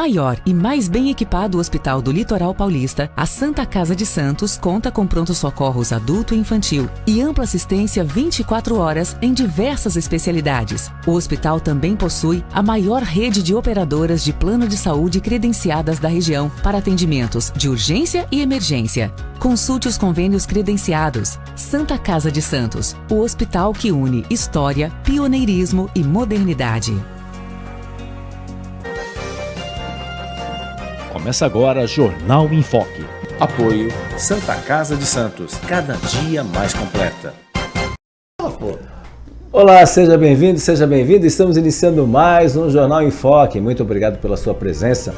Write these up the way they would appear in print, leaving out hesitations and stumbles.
Maior e mais bem equipado hospital do Litoral Paulista, a Santa Casa de Santos conta com pronto-socorros adulto e infantil e ampla assistência 24 horas em diversas especialidades. O hospital também possui a maior rede de operadoras de plano de saúde credenciadas da região para atendimentos de urgência e emergência. Consulte os convênios credenciados. Santa Casa de Santos, o hospital que une história, pioneirismo e modernidade. Começa agora Jornal em Foque. Apoio Santa Casa de Santos, cada dia mais completa. Olá, seja bem-vindo, seja bem-vinda. Estamos iniciando mais um Jornal em Foque. Muito obrigado pela sua presença.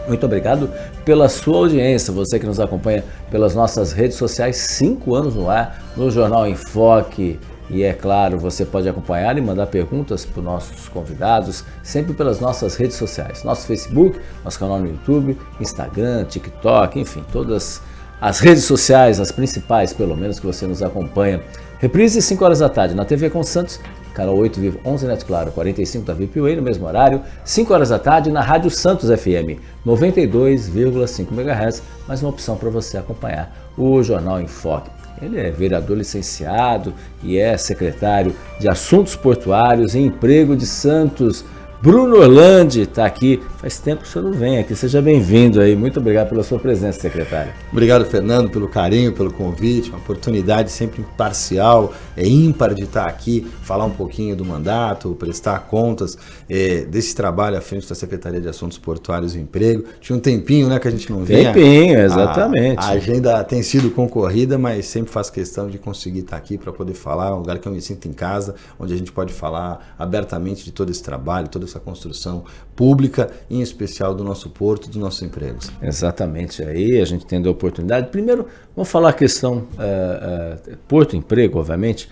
Muito obrigado pela sua audiência, você que nos acompanha pelas nossas redes sociais, 5 anos no ar, no Jornal em Foque. E é claro, você pode acompanhar e mandar perguntas para os nossos convidados, sempre pelas nossas redes sociais. Nosso Facebook, nosso canal no YouTube, Instagram, TikTok, enfim, todas as redes sociais, as principais pelo menos, que você nos acompanha. Reprise 5 horas da tarde na TV com Santos, canal 8 Vivo 11 Net Claro, 45 da VPUA no mesmo horário, 5 horas da tarde na Rádio Santos FM, 92,5 MHz, mais uma opção para você acompanhar o Jornal em Foque. Ele é vereador licenciado e é secretário de Assuntos Portuários e Emprego de Santos. Bruno Orlandi está aqui. Faz tempo que o senhor não vem aqui. Seja bem-vindo aí. Muito obrigado pela sua presença, secretário. Obrigado, Fernando, pelo carinho, pelo convite. Uma oportunidade sempre imparcial, ímpar de estar aqui, falar um pouquinho do mandato, prestar contas desse trabalho à frente da Secretaria de Assuntos Portuários e Emprego. Tinha um tempinho, né, que a gente não vinha. Tempinho, exatamente. A agenda tem sido concorrida, mas sempre faço questão de conseguir estar aqui para poder falar. Um lugar que eu me sinto em casa, onde a gente pode falar abertamente de todo esse trabalho, toda essa construção pública, em especial do nosso porto, dos nossos empregos. Exatamente, aí a gente tendo a oportunidade. Primeiro, vamos falar a questão Porto Emprego, obviamente,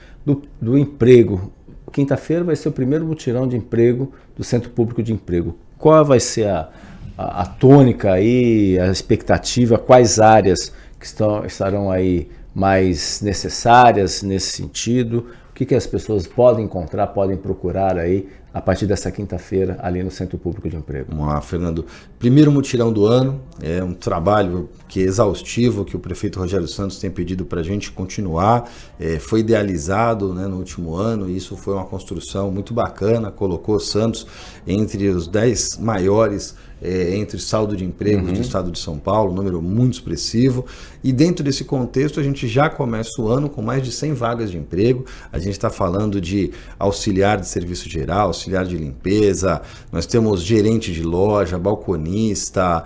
do emprego. Quinta-feira vai ser o primeiro mutirão de emprego do Centro Público de Emprego. Qual vai ser a tônica aí, a expectativa, quais áreas que estarão aí mais necessárias nesse sentido? O que as pessoas podem encontrar, podem procurar aí a partir dessa quinta-feira ali no Centro Público de Emprego? Vamos lá, Fernando. Primeiro mutirão do ano, é um trabalho que é exaustivo, que o prefeito Rogério Santos tem pedido para a gente continuar. Foi idealizado, né, no último ano, e isso foi uma construção muito bacana, colocou Santos entre os 10 maiores entre saldo de empregos do estado de São Paulo, um número muito expressivo, e dentro desse contexto a gente já começa o ano com mais de 100 vagas de emprego. A gente está falando de auxiliar de serviço geral, auxiliar de limpeza, nós temos gerente de loja, balconista,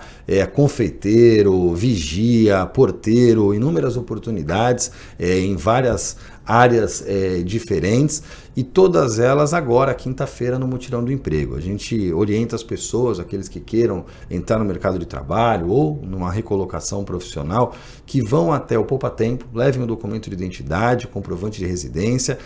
confeiteiro, vigia, porteiro, inúmeras oportunidades em várias áreas diferentes, e todas elas agora, quinta-feira, no Mutirão do Emprego. A gente orienta as pessoas, aqueles que queiram entrar no mercado de trabalho ou numa recolocação profissional, que vão até o Poupa Tempo, levem o documento de identidade, comprovante de residência,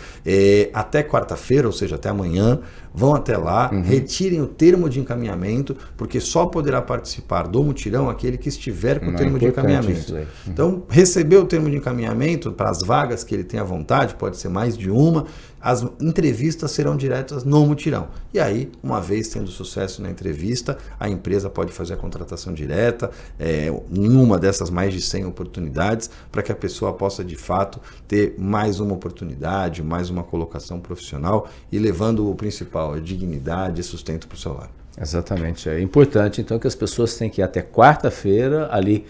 até quarta-feira, ou seja, até amanhã, vão até lá, retirem o termo de encaminhamento, porque só poderá participar do mutirão aquele que estiver com o termo de encaminhamento. Então, recebeu o termo de encaminhamento para as vagas que ele tem à vontade, pode ser mais de uma, as entrevistas serão diretas no mutirão. E aí, uma vez tendo sucesso na entrevista, a empresa pode fazer a contratação direta em uma dessas mais de 100 oportunidades, para que a pessoa possa, de fato, ter mais uma oportunidade, mais uma colocação profissional e levando o principal, a dignidade e sustento para o seu lar. Exatamente. É importante, então, que as pessoas têm que ir até quarta-feira ali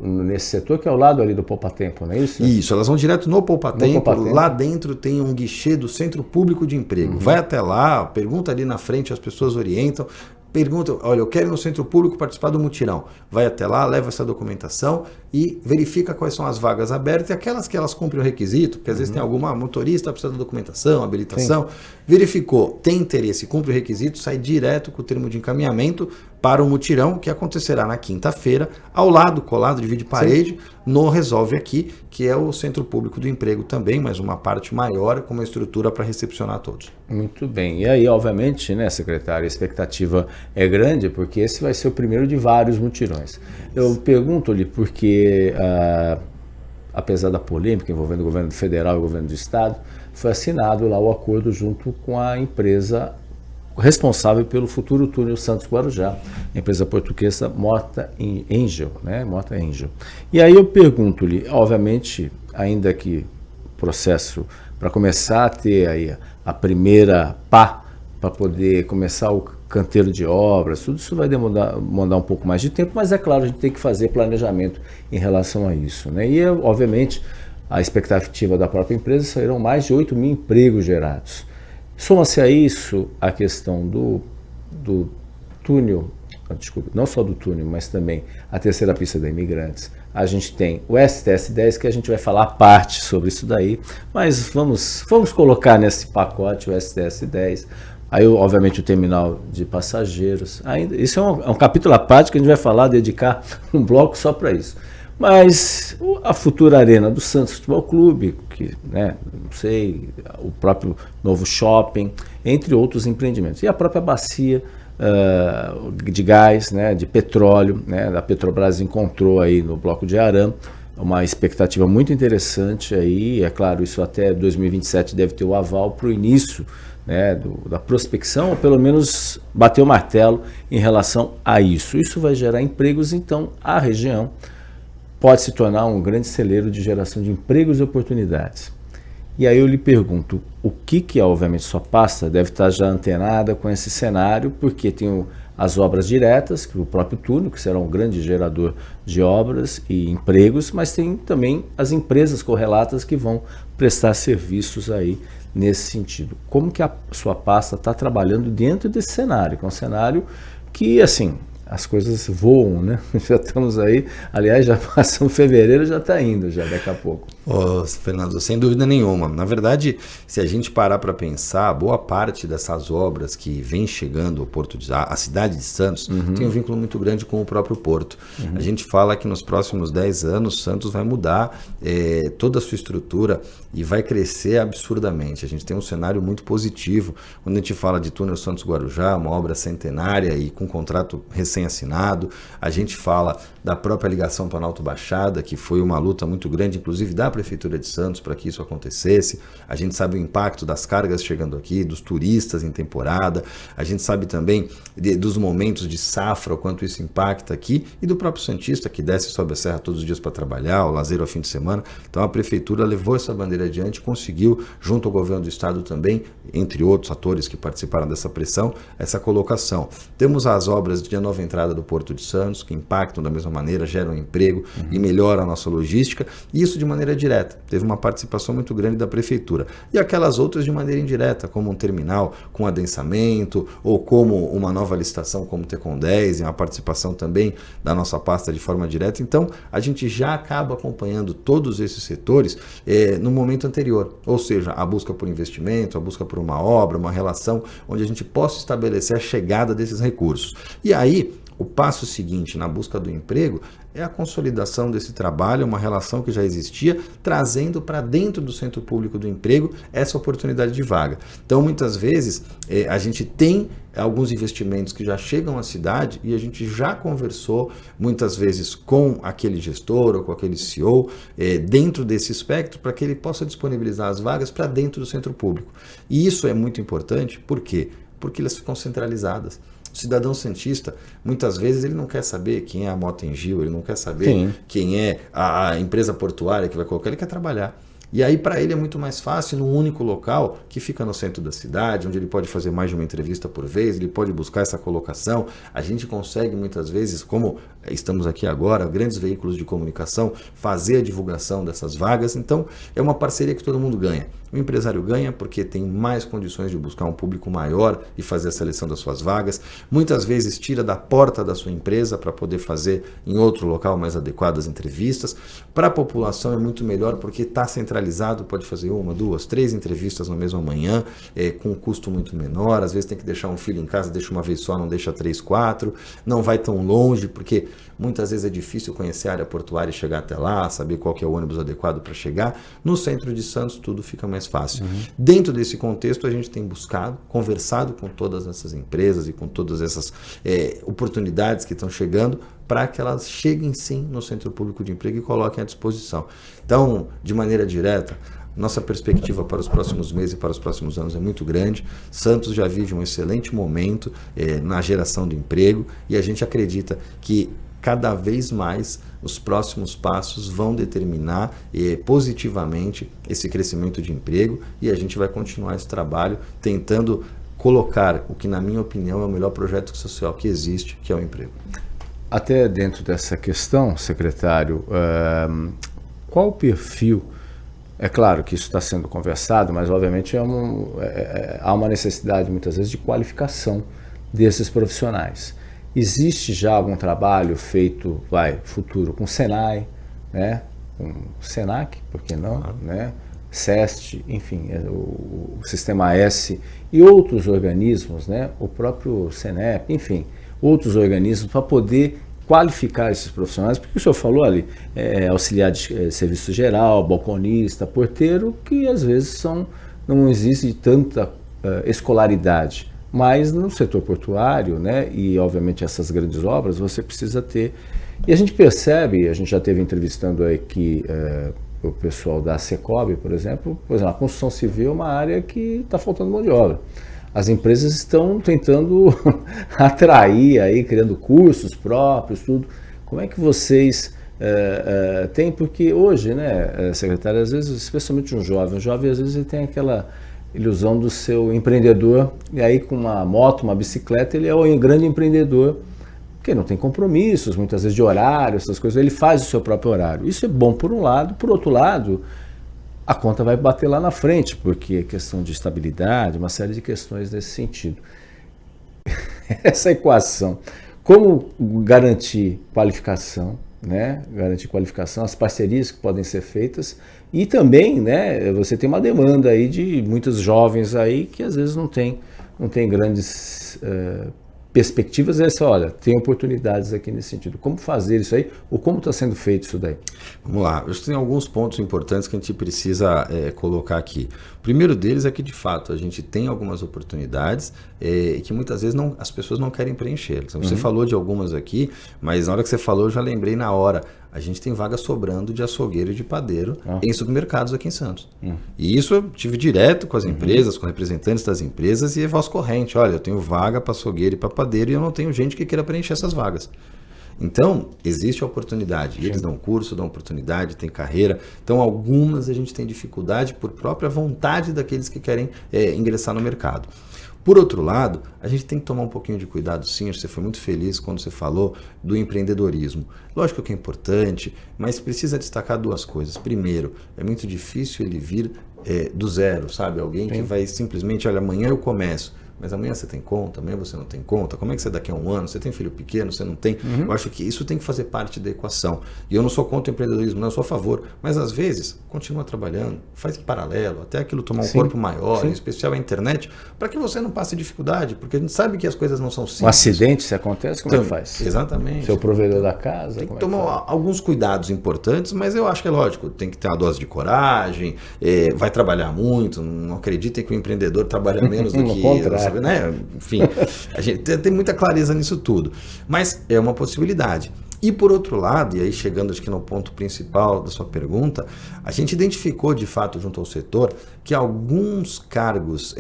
nesse setor que é ao lado ali do Poupa Tempo, não é isso? Isso, elas vão direto no Poupa Tempo. Lá dentro tem um guichê do Centro Público de Emprego. Vai até lá, pergunta ali na frente, as pessoas orientam. Pergunta, olha, eu quero ir no Centro Público participar do mutirão. Vai até lá, leva essa documentação e verifica quais são as vagas abertas e aquelas que elas cumprem o requisito, porque às vezes tem alguma motorista precisa da documentação, habilitação. Sim. Verificou, tem interesse, cumpre o requisito, sai direto com o termo de encaminhamento para o mutirão, que acontecerá na quinta-feira, ao lado, colado, divide parede, no Resolve Aqui, que é o Centro Público do Emprego também, mas uma parte maior, com uma estrutura para recepcionar todos. Muito bem. E aí, obviamente, né, secretário, a expectativa é grande, porque esse vai ser o primeiro de vários mutirões. Eu pergunto-lhe porque, apesar da polêmica envolvendo o governo federal e o governo do estado, foi assinado lá o acordo junto com a empresa responsável pelo futuro túnel Santos-Guarujá, empresa portuguesa Morta Angel, né? Morta Angel. E aí eu pergunto-lhe, obviamente, ainda que processo para começar a ter aí a primeira pá para poder começar o canteiro de obras, tudo isso vai demandar um pouco mais de tempo, mas é claro, a gente tem que fazer planejamento em relação a isso, né? E, obviamente, a expectativa da própria empresa serão mais de 8 mil empregos gerados. Soma-se a isso a questão do túnel, desculpa, não só do túnel, mas também a terceira pista da Imigrantes. A gente tem o STS-10, que a gente vai falar à parte sobre isso daí, mas vamos colocar nesse pacote o STS-10. Aí, obviamente, o terminal de passageiros. Ainda, isso é um capítulo à parte que a gente vai falar, dedicar um bloco só para isso. Mas a futura arena do Santos Futebol Clube, que, né, não sei, o próprio novo shopping, entre outros empreendimentos. E a própria bacia de gás, né, de petróleo, né, da Petrobras encontrou aí no bloco de Arame uma expectativa muito interessante aí. É claro, isso até 2027 deve ter o aval para o início, né, da prospecção, ou pelo menos bater o martelo em relação a isso. Isso vai gerar empregos, então a região pode se tornar um grande celeiro de geração de empregos e oportunidades. E aí eu lhe pergunto, o que obviamente sua pasta deve estar já antenada com esse cenário, porque tem as obras diretas, que o próprio túnel, que será um grande gerador de obras e empregos, mas tem também as empresas correlatas que vão prestar serviços aí nesse sentido. Como que a sua pasta está trabalhando dentro desse cenário, que é um cenário que, assim, as coisas voam, né? Já estamos aí, aliás, já passamos fevereiro, já está indo, já daqui a pouco. Fernando, sem dúvida nenhuma. Na verdade, se a gente parar para pensar, boa parte dessas obras que vem chegando ao Porto a cidade de Santos, tem um vínculo muito grande com o próprio Porto. A gente fala que nos próximos 10 anos, Santos vai mudar toda a sua estrutura e vai crescer absurdamente. A gente tem um cenário muito positivo. Quando a gente fala de túnel Santos-Guarujá, uma obra centenária e com contrato recém-assinado, a gente fala da própria ligação Planalto-Baixada, que foi uma luta muito grande, inclusive da Prefeitura de Santos, para que isso acontecesse. A gente sabe o impacto das cargas chegando aqui, dos turistas em temporada, a gente sabe também dos momentos de safra, o quanto isso impacta aqui, e do próprio santista, que desce e sobe a serra todos os dias para trabalhar, o lazer ao fim de semana. Então a Prefeitura levou essa bandeira adiante, conseguiu, junto ao governo do Estado também, entre outros atores que participaram dessa pressão, essa colocação. Temos as obras de nova entrada do Porto de Santos, que impactam da mesma maneira, geram emprego e melhoram a nossa logística, e isso de maneira direta. Teve uma participação muito grande da Prefeitura. E aquelas outras de maneira indireta, como um terminal com adensamento, ou como uma nova licitação como o Tecon 10, e uma participação também da nossa pasta de forma direta. Então, a gente já acaba acompanhando todos esses setores no momento anterior, ou seja, a busca por investimento, a busca por uma obra, uma relação onde a gente possa estabelecer a chegada desses recursos. E aí, o passo seguinte na busca do emprego é a consolidação desse trabalho, uma relação que já existia, trazendo para dentro do centro público do emprego essa oportunidade de vaga. Então, muitas vezes, a gente tem alguns investimentos que já chegam à cidade e a gente já conversou, muitas vezes, com aquele gestor ou com aquele CEO, dentro desse espectro, para que ele possa disponibilizar as vagas para dentro do centro público. E isso é muito importante, por quê? Porque elas ficam centralizadas. O cidadão santista, muitas vezes, ele não quer saber quem é a Mota-Engil, ele não quer saber quem é a empresa portuária que vai colocar, ele quer trabalhar. E aí, para ele, é muito mais fácil num único local que fica no centro da cidade, onde ele pode fazer mais de uma entrevista por vez, ele pode buscar essa colocação. A gente consegue, muitas vezes, como estamos aqui agora, grandes veículos de comunicação, fazer a divulgação dessas vagas. Então, é uma parceria que todo mundo ganha. O empresário ganha porque tem mais condições de buscar um público maior e fazer a seleção das suas vagas. Muitas vezes tira da porta da sua empresa para poder fazer em outro local mais adequado as entrevistas. Para a população é muito melhor porque está centralizado, pode fazer 1, 2, 3 entrevistas na mesma manhã, com um custo muito menor. Às vezes tem que deixar um filho em casa, deixa uma vez só, não deixa 3, 4. Não vai tão longe porque muitas vezes é difícil conhecer a área portuária e chegar até lá, saber qual que é o ônibus adequado para chegar. No centro de Santos tudo fica mais fácil. Dentro desse contexto a gente tem buscado, conversado com todas essas empresas e com todas essas oportunidades que estão chegando para que elas cheguem sim no centro público de emprego e coloquem à disposição. Então, de maneira direta, Nossa perspectiva para os próximos meses e para os próximos anos é muito grande. Santos já vive um excelente momento na geração de emprego e a gente acredita que cada vez mais os próximos passos vão determinar positivamente esse crescimento de emprego e a gente vai continuar esse trabalho tentando colocar o que, na minha opinião, é o melhor projeto social que existe, que é o emprego. Até dentro dessa questão, secretário, qual o perfil? É claro que isso está sendo conversado, mas obviamente há uma necessidade muitas vezes de qualificação desses profissionais. Existe já algum trabalho feito, futuro, com o Senai, né? Com o Senac, por que não? Né? SEST, enfim, o Sistema S e outros organismos, né? O próprio Senep, enfim, outros organismos para poder qualificar esses profissionais, porque o senhor falou ali, auxiliar de serviço geral, balconista, porteiro, que às vezes não existe tanta escolaridade. Mas no setor portuário, né, e obviamente essas grandes obras, você precisa ter. E a gente percebe, a gente já esteve entrevistando aqui o pessoal da Secob, por exemplo, a construção civil é uma área que está faltando mão de obra. As empresas estão tentando atrair, aí, criando cursos próprios, tudo. Como é que vocês têm? Porque hoje, né, secretário, às vezes, especialmente um jovem às vezes ele tem aquela ilusão do seu empreendedor, e aí com uma moto, uma bicicleta, ele é um grande empreendedor, porque não tem compromissos, muitas vezes de horário, essas coisas, ele faz o seu próprio horário. Isso é bom por um lado, por outro lado, a conta vai bater lá na frente, porque é questão de estabilidade, uma série de questões nesse sentido. Essa equação, como garantir qualificação, né? Garantir qualificação, as parcerias que podem ser feitas e também, né, você tem uma demanda aí de muitos jovens aí que às vezes não tem grandes perspectivas. Olha, tem oportunidades aqui nesse sentido. Como fazer isso aí ou como está sendo feito isso daí? Vamos lá, eu tenho alguns pontos importantes que a gente precisa colocar aqui. O primeiro deles é que, de fato, a gente tem algumas oportunidades que muitas vezes as pessoas não querem preencher. Então, você falou de algumas aqui, mas na hora que você falou eu já lembrei na hora. A gente tem vaga sobrando de açougueiro e de padeiro em supermercados aqui em Santos. E isso eu tive direto com as empresas, com representantes das empresas e é voz corrente. Olha, eu tenho vaga para açougueiro e para padeiro e eu não tenho gente que queira preencher essas vagas. Então, existe a oportunidade. E eles dão curso, dão oportunidade, tem carreira. Então, algumas a gente tem dificuldade por própria vontade daqueles que querem ingressar no mercado. Por outro lado, a gente tem que tomar um pouquinho de cuidado, sim. Você foi muito feliz quando você falou do empreendedorismo. Lógico que é importante, mas precisa destacar duas coisas. Primeiro, é muito difícil ele vir do zero, sabe? Alguém que vai simplesmente, olha, amanhã eu começo. Mas amanhã você tem conta, amanhã você não tem conta, como é que você daqui a um ano, você tem filho pequeno, você não tem? Eu acho que isso tem que fazer parte da equação. E eu não sou contra o empreendedorismo, não, eu sou a favor. Mas às vezes, continua trabalhando, faz em paralelo, até aquilo tomar um corpo maior, em especial a internet, para que você não passe dificuldade, porque a gente sabe que as coisas não são simples. Um acidente, se acontece, como é que faz? Exatamente. Seu provedor da casa? Tem que tomar alguns cuidados importantes, mas eu acho que é lógico, tem que ter uma dose de coragem, vai trabalhar muito, não acreditem que o empreendedor trabalha menos do que... Né? Enfim, a gente tem muita clareza nisso tudo, mas é uma possibilidade. E por outro lado, e aí chegando acho que no ponto principal da sua pergunta, a gente identificou de fato junto ao setor que alguns cargos,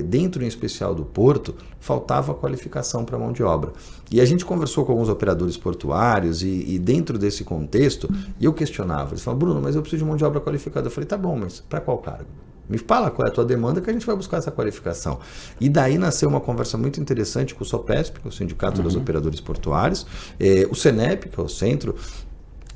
dentro em especial do porto, faltava qualificação para mão de obra. E a gente conversou com alguns operadores portuários e dentro desse contexto, eu questionava, eles falavam, Bruno, mas eu preciso de mão de obra qualificada. Eu falei, tá bom, mas para qual cargo? Me fala qual é a tua demanda que a gente vai buscar essa qualificação. E daí nasceu uma conversa muito interessante com o SOPESP, que é o Sindicato dos Operadores Portuários, o CENEP, que é o Centro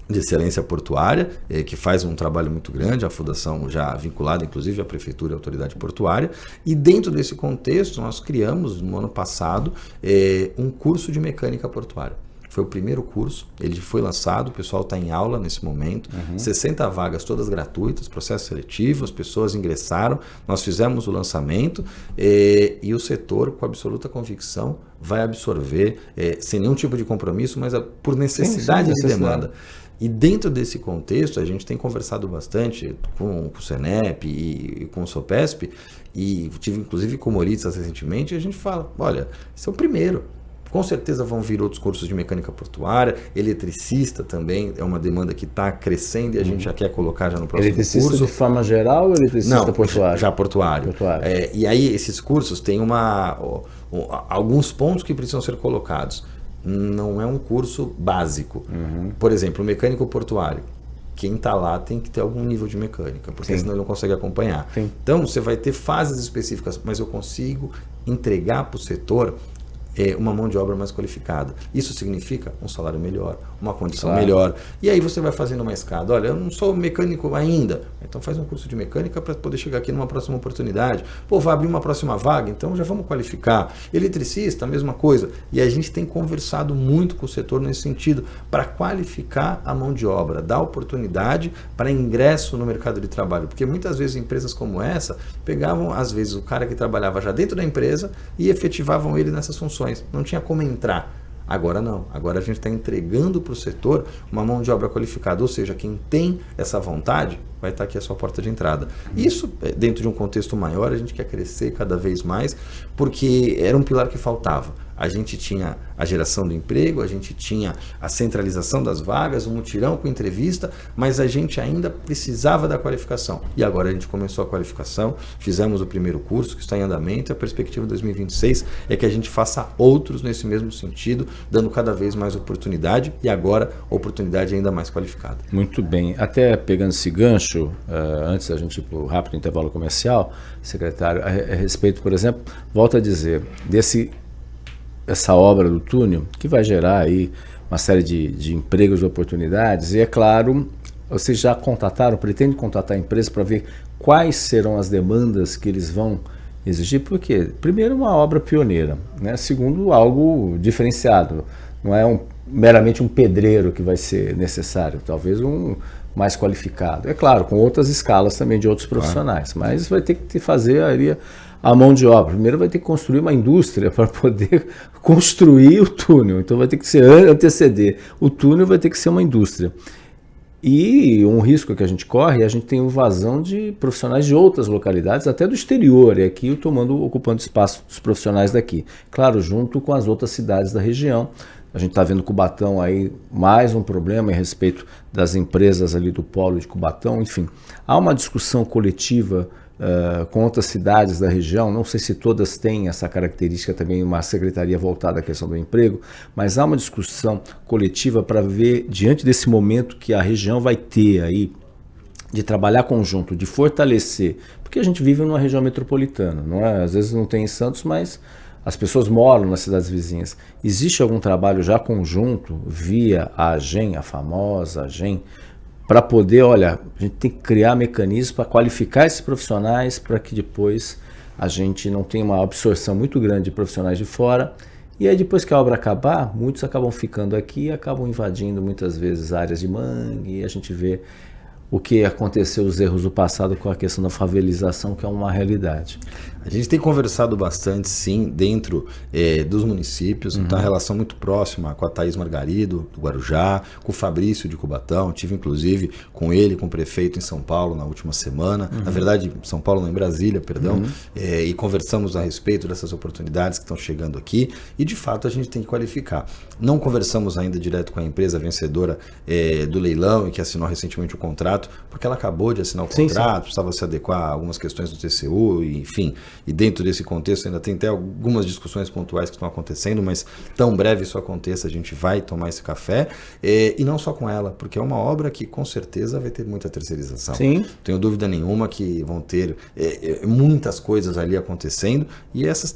de Excelência Portuária, que faz um trabalho muito grande, a fundação já vinculada, inclusive, à Prefeitura e à Autoridade Portuária. E dentro desse contexto, nós criamos, no ano passado, um curso de mecânica portuária. Foi o primeiro curso, ele foi lançado, o pessoal está em aula nesse momento, 60 vagas todas gratuitas, processo seletivo, as pessoas ingressaram, nós fizemos o lançamento e o setor, com absoluta convicção, vai absorver, sem nenhum tipo de compromisso, mas por necessidade de demanda. E dentro desse contexto, a gente tem conversado bastante com o CENEP e com o SOPESP, e tive inclusive com o Moritz recentemente, e a gente fala, olha, esse é o primeiro. Com certeza vão vir outros cursos de mecânica portuária, eletricista também, é uma demanda que está crescendo e a gente já quer colocar já no próximo eletricista curso. De forma geral ou eletricista portuário? Já portuário. E aí esses cursos têm alguns pontos que precisam ser colocados. Não é um curso básico. Por exemplo, o mecânico portuário. Quem está lá tem que ter algum nível de mecânica, porque senão ele não consegue acompanhar. Então, você vai ter fases específicas, mas eu consigo entregar para o setor uma mão de obra mais qualificada. Isso significa um salário melhor, uma condição melhor. E aí você vai fazendo uma escada. Olha, eu não sou mecânico ainda, então faz um curso de mecânica para poder chegar aqui numa próxima oportunidade. Pô, vai abrir uma próxima vaga, então já vamos qualificar. Eletricista, a mesma coisa. E a gente tem conversado muito com o setor nesse sentido, para qualificar a mão de obra, dar oportunidade para ingresso no mercado de trabalho. Porque muitas vezes empresas como essa pegavam, às vezes, o cara que trabalhava já dentro da empresa e efetivavam ele nessas funções. Não tinha como entrar. Agora não. Agora a gente está entregando para o setor uma mão de obra qualificada. Ou seja, quem tem essa vontade vai estar aqui a sua porta de entrada. Isso, dentro de um contexto maior, a gente quer crescer cada vez mais, porque era um pilar que faltava. A gente tinha a geração do emprego, a gente tinha a centralização das vagas, um mutirão com entrevista, mas a gente ainda precisava da qualificação. E agora a gente começou a qualificação, fizemos o primeiro curso que está em andamento, e a perspectiva de 2026 é que a gente faça outros nesse mesmo sentido, dando cada vez mais oportunidade, e agora oportunidade ainda mais qualificada. Muito bem. Até pegando esse gancho, antes da gente ir para o rápido intervalo comercial, secretário, a respeito, por exemplo, volto a dizer, essa obra do túnel, que vai gerar aí uma série de empregos e oportunidades, e é claro, vocês já contataram, pretendem contatar a empresa para ver quais serão as demandas que eles vão exigir, porque, primeiro, uma obra pioneira, né? Segundo, algo diferenciado, não é meramente um pedreiro que vai ser necessário, talvez um mais qualificado, é claro, com outras escalas também de outros profissionais, mas vai ter que fazer ali a mão de obra. Primeiro vai ter que construir uma indústria para poder construir o túnel. Então vai ter que anteceder. O túnel vai ter que ser uma indústria. E um risco que a gente corre, a gente tem invasão de profissionais de outras localidades, até do exterior, e aqui ocupando espaço dos profissionais daqui. Claro, junto com as outras cidades da região. A gente está vendo Cubatão aí, mais um problema a respeito das empresas ali do polo de Cubatão. Enfim, há uma discussão coletiva com outras cidades da região, não sei se todas têm essa característica também, uma secretaria voltada à questão do emprego, mas há uma discussão coletiva para ver, diante desse momento que a região vai ter aí, de trabalhar conjunto, de fortalecer, porque a gente vive numa região metropolitana, não é? Às vezes não tem em Santos, mas as pessoas moram nas cidades vizinhas. Existe algum trabalho já conjunto, via a AGEM, a famosa AGEM, para poder, olha, a gente tem que criar mecanismos para qualificar esses profissionais para que depois a gente não tenha uma absorção muito grande de profissionais de fora. E aí depois que a obra acabar, muitos acabam ficando aqui e acabam invadindo muitas vezes áreas de mangue, e a gente vê o que aconteceu, os erros do passado com a questão da favelização, que é uma realidade. A gente tem conversado bastante, sim, dentro dos municípios, então a relação muito próxima com a Thaís Margarido, do Guarujá, com o Fabrício de Cubatão, tive inclusive com ele, com o prefeito em São Paulo na última semana, na verdade, São Paulo não, em Brasília, perdão, e conversamos a respeito dessas oportunidades que estão chegando aqui, e de fato a gente tem que qualificar. Não conversamos ainda direto com a empresa vencedora do leilão e que assinou recentemente o contrato, porque ela acabou de assinar o contrato, precisava se adequar a algumas questões do TCU, e, enfim, e dentro desse contexto ainda tem até algumas discussões pontuais que estão acontecendo, mas tão breve isso aconteça, a gente vai tomar esse café, e não só com ela, porque é uma obra que com certeza vai ter muita terceirização. Sim. Tenho dúvida nenhuma que vão ter muitas coisas ali acontecendo, e essas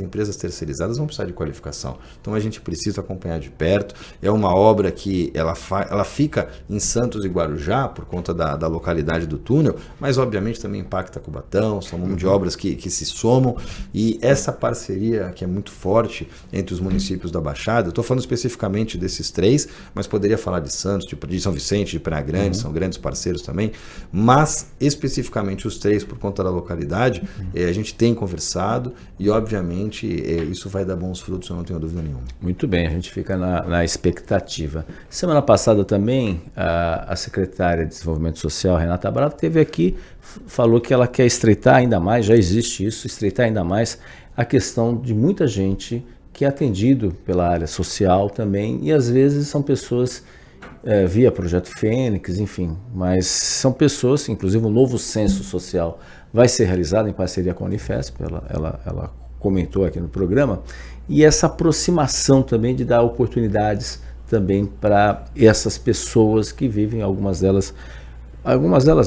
empresas terceirizadas vão precisar de qualificação. Então a gente precisa acompanhar de perto. É uma obra que ela fica em Santos e Guarujá, por conta da localidade do túnel, mas obviamente também impacta Cubatão, são mão de obras que se somam, e essa parceria que é muito forte entre os municípios da Baixada, eu estou falando especificamente desses três, mas poderia falar de Santos, de São Vicente, de Praia Grande, são grandes parceiros também, mas especificamente os três por conta da localidade, a gente tem conversado e obviamente isso vai dar bons frutos, eu não tenho dúvida nenhuma. Muito bem, a gente fica na expectativa. Semana passada também a secretária de Desenvolvimento Social, Renata Bravo, esteve aqui, falou que ela quer estreitar ainda mais, já existe isso, estreitar ainda mais a questão de muita gente que é atendido pela área social também, e às vezes são pessoas via Projeto Fênix, enfim, mas são pessoas, inclusive um novo censo social vai ser realizado em parceria com a Unifesp, ela comentou aqui no programa, e essa aproximação também de dar oportunidades também para essas pessoas que vivem, algumas delas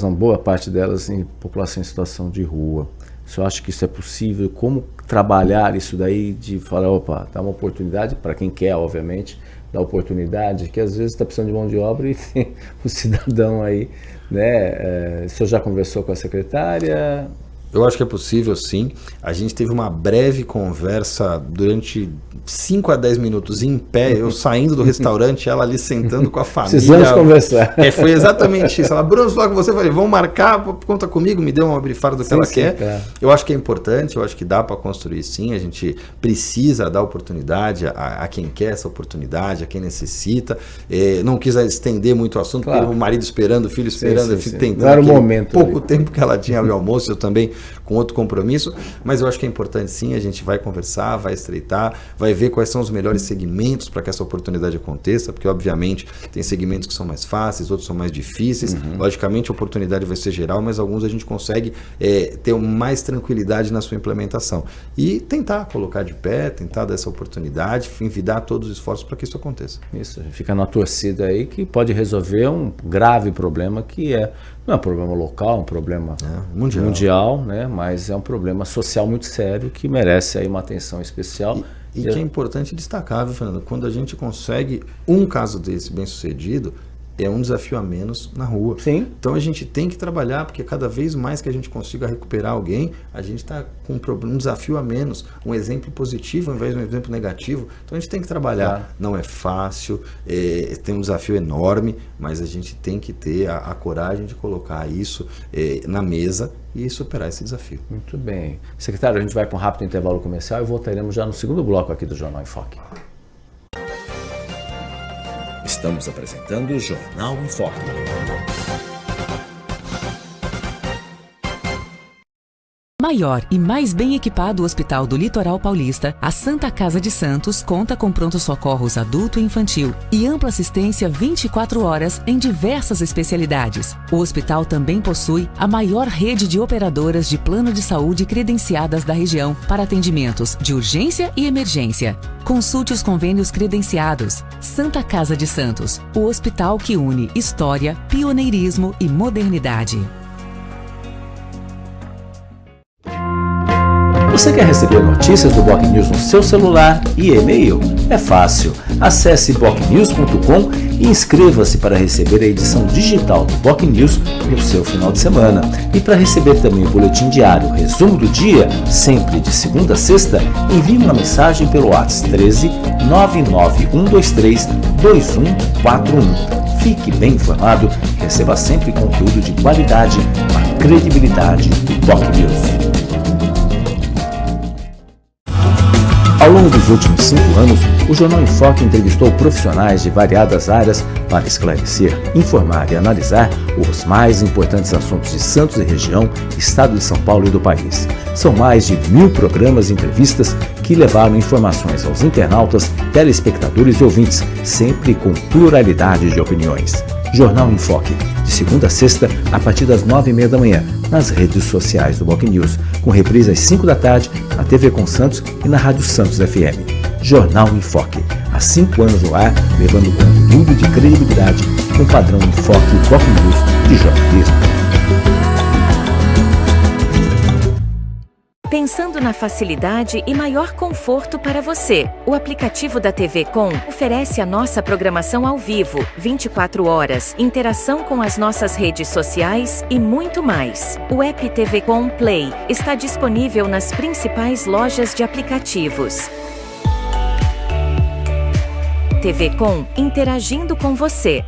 não, boa parte delas em população em situação de rua. Eu acho que isso é possível, como trabalhar isso daí, de falar, opa, dá uma oportunidade para quem quer, obviamente, dá oportunidade, que às vezes está precisando de mão de obra e tem um cidadão aí, né? O senhor já conversou com a secretária? Eu acho que é possível, sim. A gente teve uma breve conversa durante 5 a 10 minutos em pé, eu saindo do restaurante, ela ali sentando com a família. Precisamos conversar. Foi exatamente isso. Ela, Bruno, falar com você, falei, vamos marcar, conta comigo, me deu uma brifada do que ela quer. Claro. Eu acho que é importante, eu acho que dá para construir, sim. A gente precisa dar oportunidade a quem quer essa oportunidade, a quem necessita. Não quis estender muito o assunto, claro. Porque o marido esperando, o filho esperando, eu fico tentando. Não era o momento. Pouco tempo que ela tinha de almoço, eu também com outro compromisso, mas eu acho que é importante, sim. A gente vai conversar, vai estreitar, vai ver quais são os melhores segmentos para que essa oportunidade aconteça, porque obviamente tem segmentos que são mais fáceis, outros são mais difíceis. Logicamente a oportunidade vai ser geral, mas alguns a gente consegue ter mais tranquilidade na sua implementação e tentar colocar de pé, tentar dar essa oportunidade, envidar todos os esforços para que isso aconteça. Isso, fica na torcida aí que pode resolver um grave problema que não é um problema local, um problema mundial, né? Mas é um problema social muito sério que merece aí uma atenção especial. E que é importante destacar, viu, Fernando? Quando a gente consegue um caso desse bem sucedido, é um desafio a menos na rua. Sim. Então a gente tem que trabalhar, porque cada vez mais que a gente consiga recuperar alguém, a gente está com um desafio a menos, um exemplo positivo ao invés de um exemplo negativo. Então a gente tem que trabalhar. Não é fácil, tem um desafio enorme, mas a gente tem que ter a coragem de colocar isso na mesa e superar esse desafio. Muito bem. Secretário, a gente vai para um rápido intervalo comercial e voltaremos já no segundo bloco aqui do Jornal em Foque. Estamos apresentando o Jornal em Foque. Maior e mais bem equipado Hospital do Litoral Paulista, a Santa Casa de Santos conta com pronto-socorros adulto e infantil e ampla assistência 24 horas em diversas especialidades. O hospital também possui a maior rede de operadoras de plano de saúde credenciadas da região para atendimentos de urgência e emergência. Consulte os convênios credenciados. Santa Casa de Santos, o hospital que une história, pioneirismo e modernidade. Você quer receber notícias do Boc News no seu celular e e-mail? É fácil. Acesse bocnews.com e inscreva-se para receber a edição digital do Boc News no seu final de semana. E para receber também o boletim diário, resumo do dia, sempre de segunda a sexta, envie uma mensagem pelo WhatsApp 13 99123 2141. Fique bem informado e receba sempre conteúdo de qualidade com a credibilidade do Boc News. Ao longo dos últimos 5 anos, o Jornal em Foque entrevistou profissionais de variadas áreas para esclarecer, informar e analisar os mais importantes assuntos de Santos e região, estado de São Paulo e do país. São mais de 1000 programas e entrevistas que levaram informações aos internautas, telespectadores e ouvintes, sempre com pluralidade de opiniões. Jornal em Foque, de segunda a sexta, a partir das 9h30 da manhã, nas redes sociais do Boc News, com reprise às 5 da tarde, na TV Com Santos e na Rádio Santos FM. Jornal em Foque, há 5 anos no ar, levando conteúdo de credibilidade com padrão em Foque e Boc News de jornalismo. Pensando na facilidade e maior conforto para você, o aplicativo da TV Com oferece a nossa programação ao vivo, 24 horas, interação com as nossas redes sociais e muito mais. O app TV Com Play está disponível nas principais lojas de aplicativos. TV Com, interagindo com você.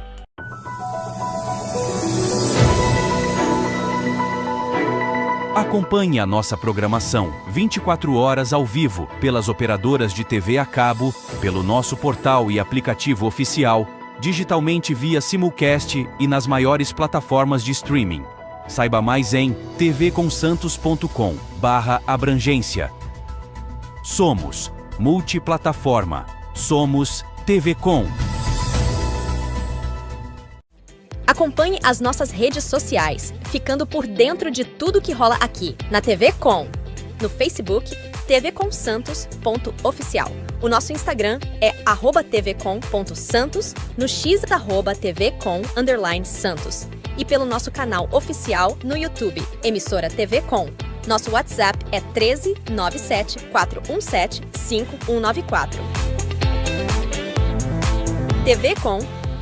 Acompanhe a nossa programação 24 horas ao vivo pelas operadoras de TV a cabo, pelo nosso portal e aplicativo oficial, digitalmente via simulcast e nas maiores plataformas de streaming. Saiba mais em tvconsantos.com/abrangência. Somos multiplataforma. Somos TV Com. Acompanhe as nossas redes sociais, ficando por dentro de tudo que rola aqui, na TV Com. No Facebook, tvcomsantos.oficial. O nosso Instagram é @tvcom.santos, no X @tvcom_santos. E pelo nosso canal oficial no YouTube, emissora TV Com. Nosso WhatsApp é 13 97 417 5194. TV Com,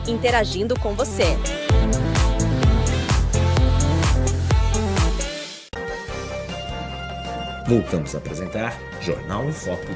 interagindo com você. Voltamos a apresentar Jornal em Foque.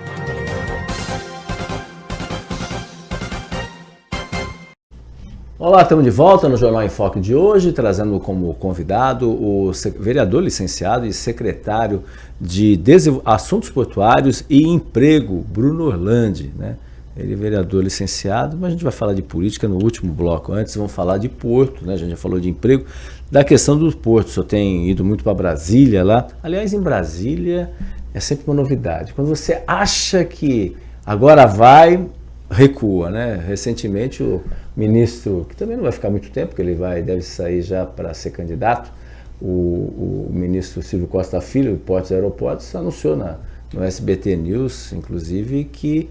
Olá, estamos de volta no Jornal em Foque de hoje, trazendo como convidado o vereador licenciado e secretário de Assuntos Portuários e Emprego, Bruno Orlandi, né? Ele é vereador licenciado, mas a gente vai falar de política no último bloco. Antes vamos falar de porto, né? A gente já falou de emprego, da questão do porto. Eu tenho ido muito para Brasília lá. Aliás, em Brasília é sempre uma novidade. Quando você acha que agora vai, recua, né? Recentemente o ministro, que também não vai ficar muito tempo, porque ele deve sair já para ser candidato, o ministro Silvio Costa Filho, Portos e Aeroportos, anunciou no SBT News, inclusive, que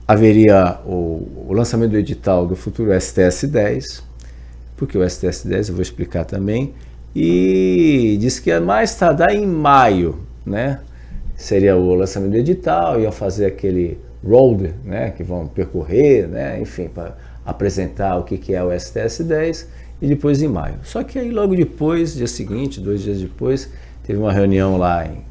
haveria o lançamento do edital do futuro STS-10, porque o STS-10 eu vou explicar também, e disse que ia mais tardar em maio, né? Seria o lançamento do edital, iam fazer aquele road, né? Que vão percorrer, né? Enfim, para apresentar o que é o STS-10, e depois em maio. Só que aí logo depois, dia seguinte, 2 dias depois, teve uma reunião lá em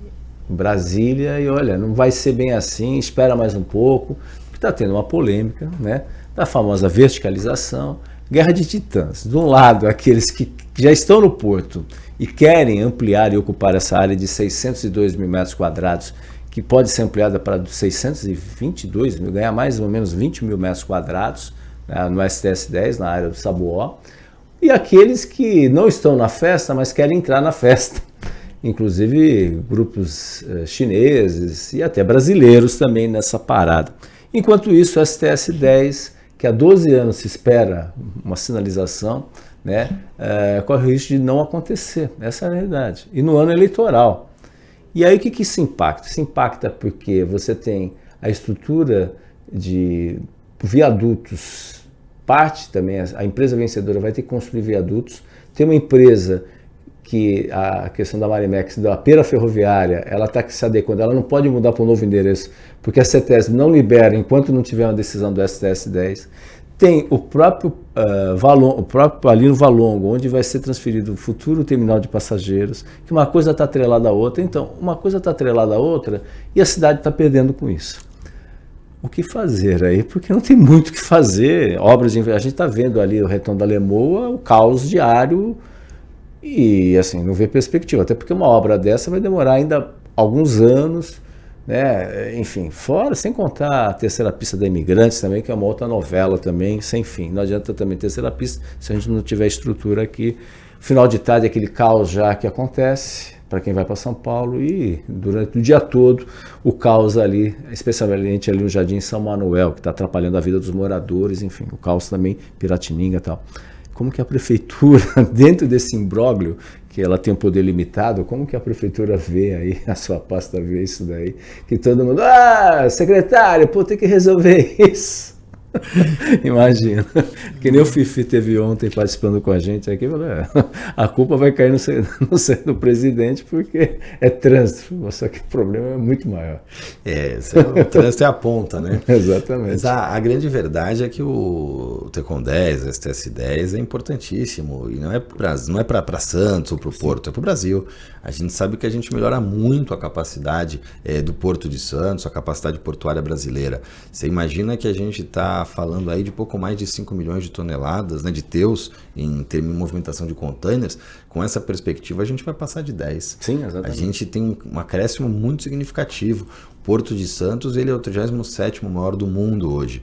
Brasília e olha, não vai ser bem assim, espera mais um pouco, está tendo uma polêmica, né, da famosa verticalização, guerra de titãs. De um lado, aqueles que já estão no porto e querem ampliar e ocupar essa área de 602 mil metros quadrados, que pode ser ampliada para 622 mil, ganhar mais ou menos 20 mil metros quadrados, né, no STS-10, na área do Sabuó, e aqueles que não estão na festa, mas querem entrar na festa. Inclusive grupos chineses e até brasileiros também nessa parada. Enquanto isso, o STS-10, que há 12 anos se espera uma sinalização, né, corre o risco de não acontecer. Essa é a realidade. E no ano eleitoral. E aí o que isso impacta? Isso impacta porque você tem a estrutura de viadutos, parte também, a empresa vencedora vai ter que construir viadutos, tem uma empresa que a questão da Marimex, da pera ferroviária, ela está se adequando, ela não pode mudar para um novo endereço, porque a CETESB não libera enquanto não tiver uma decisão do STS-10. Tem o próprio ali no Valongo, onde vai ser transferido o futuro terminal de passageiros, que uma coisa está atrelada à outra. Então, uma coisa está atrelada à outra e a cidade está perdendo com isso. O que fazer aí? Porque não tem muito o que fazer. Obras a gente está vendo ali o Retão da Lemoa, o caos diário, e assim, não vê perspectiva, até porque uma obra dessa vai demorar ainda alguns anos, né? Enfim, fora, sem contar a terceira pista da Imigrantes também, que é uma outra novela também, sem fim. Não adianta também terceira pista se a gente não tiver estrutura aqui. Final de tarde, aquele caos já que acontece para quem vai para São Paulo, e durante o dia todo o caos ali, especialmente ali no Jardim São Manuel, que está atrapalhando a vida dos moradores, enfim, o caos também, Piratininga e tal. Como que a prefeitura, dentro desse imbróglio, que ela tem um poder limitado, como que a prefeitura vê aí, a sua pasta vê isso daí, que todo mundo, secretário, pô, tem que resolver isso. Imagina, que nem o Fifi teve ontem participando com a gente aqui, falou, a culpa vai cair no presidente porque é trânsito, só que o problema é muito maior. O trânsito é a ponta, né? Exatamente. Mas a grande verdade é que o TECOM 10, o STS-10 é importantíssimo, e não é para Santos ou para o Porto, é para o Brasil. A gente sabe que a gente melhora muito a capacidade do Porto de Santos, a capacidade portuária brasileira. Você imagina que a gente está falando aí de pouco mais de 5 milhões de toneladas, né, de teus em termos de movimentação de containers, com essa perspectiva a gente vai passar de 10. Sim, exatamente. A gente tem um acréscimo muito significativo. Porto de Santos, ele é o 37º maior do mundo hoje.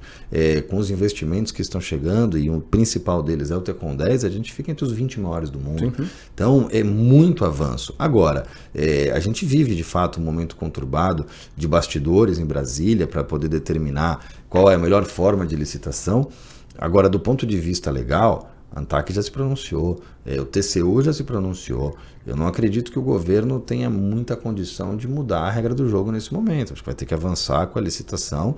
Com os investimentos que estão chegando, e o principal deles é o Tecon 10, a gente fica entre os 20 maiores do mundo. Sim. Então, é muito avanço. Agora, a gente vive, de fato, um momento conturbado de bastidores em Brasília para poder determinar qual é a melhor forma de licitação. Agora, do ponto de vista legal, a ANTAC já se pronunciou, o TCU já se pronunciou. Eu não acredito que o governo tenha muita condição de mudar a regra do jogo nesse momento. Acho que vai ter que avançar com a licitação,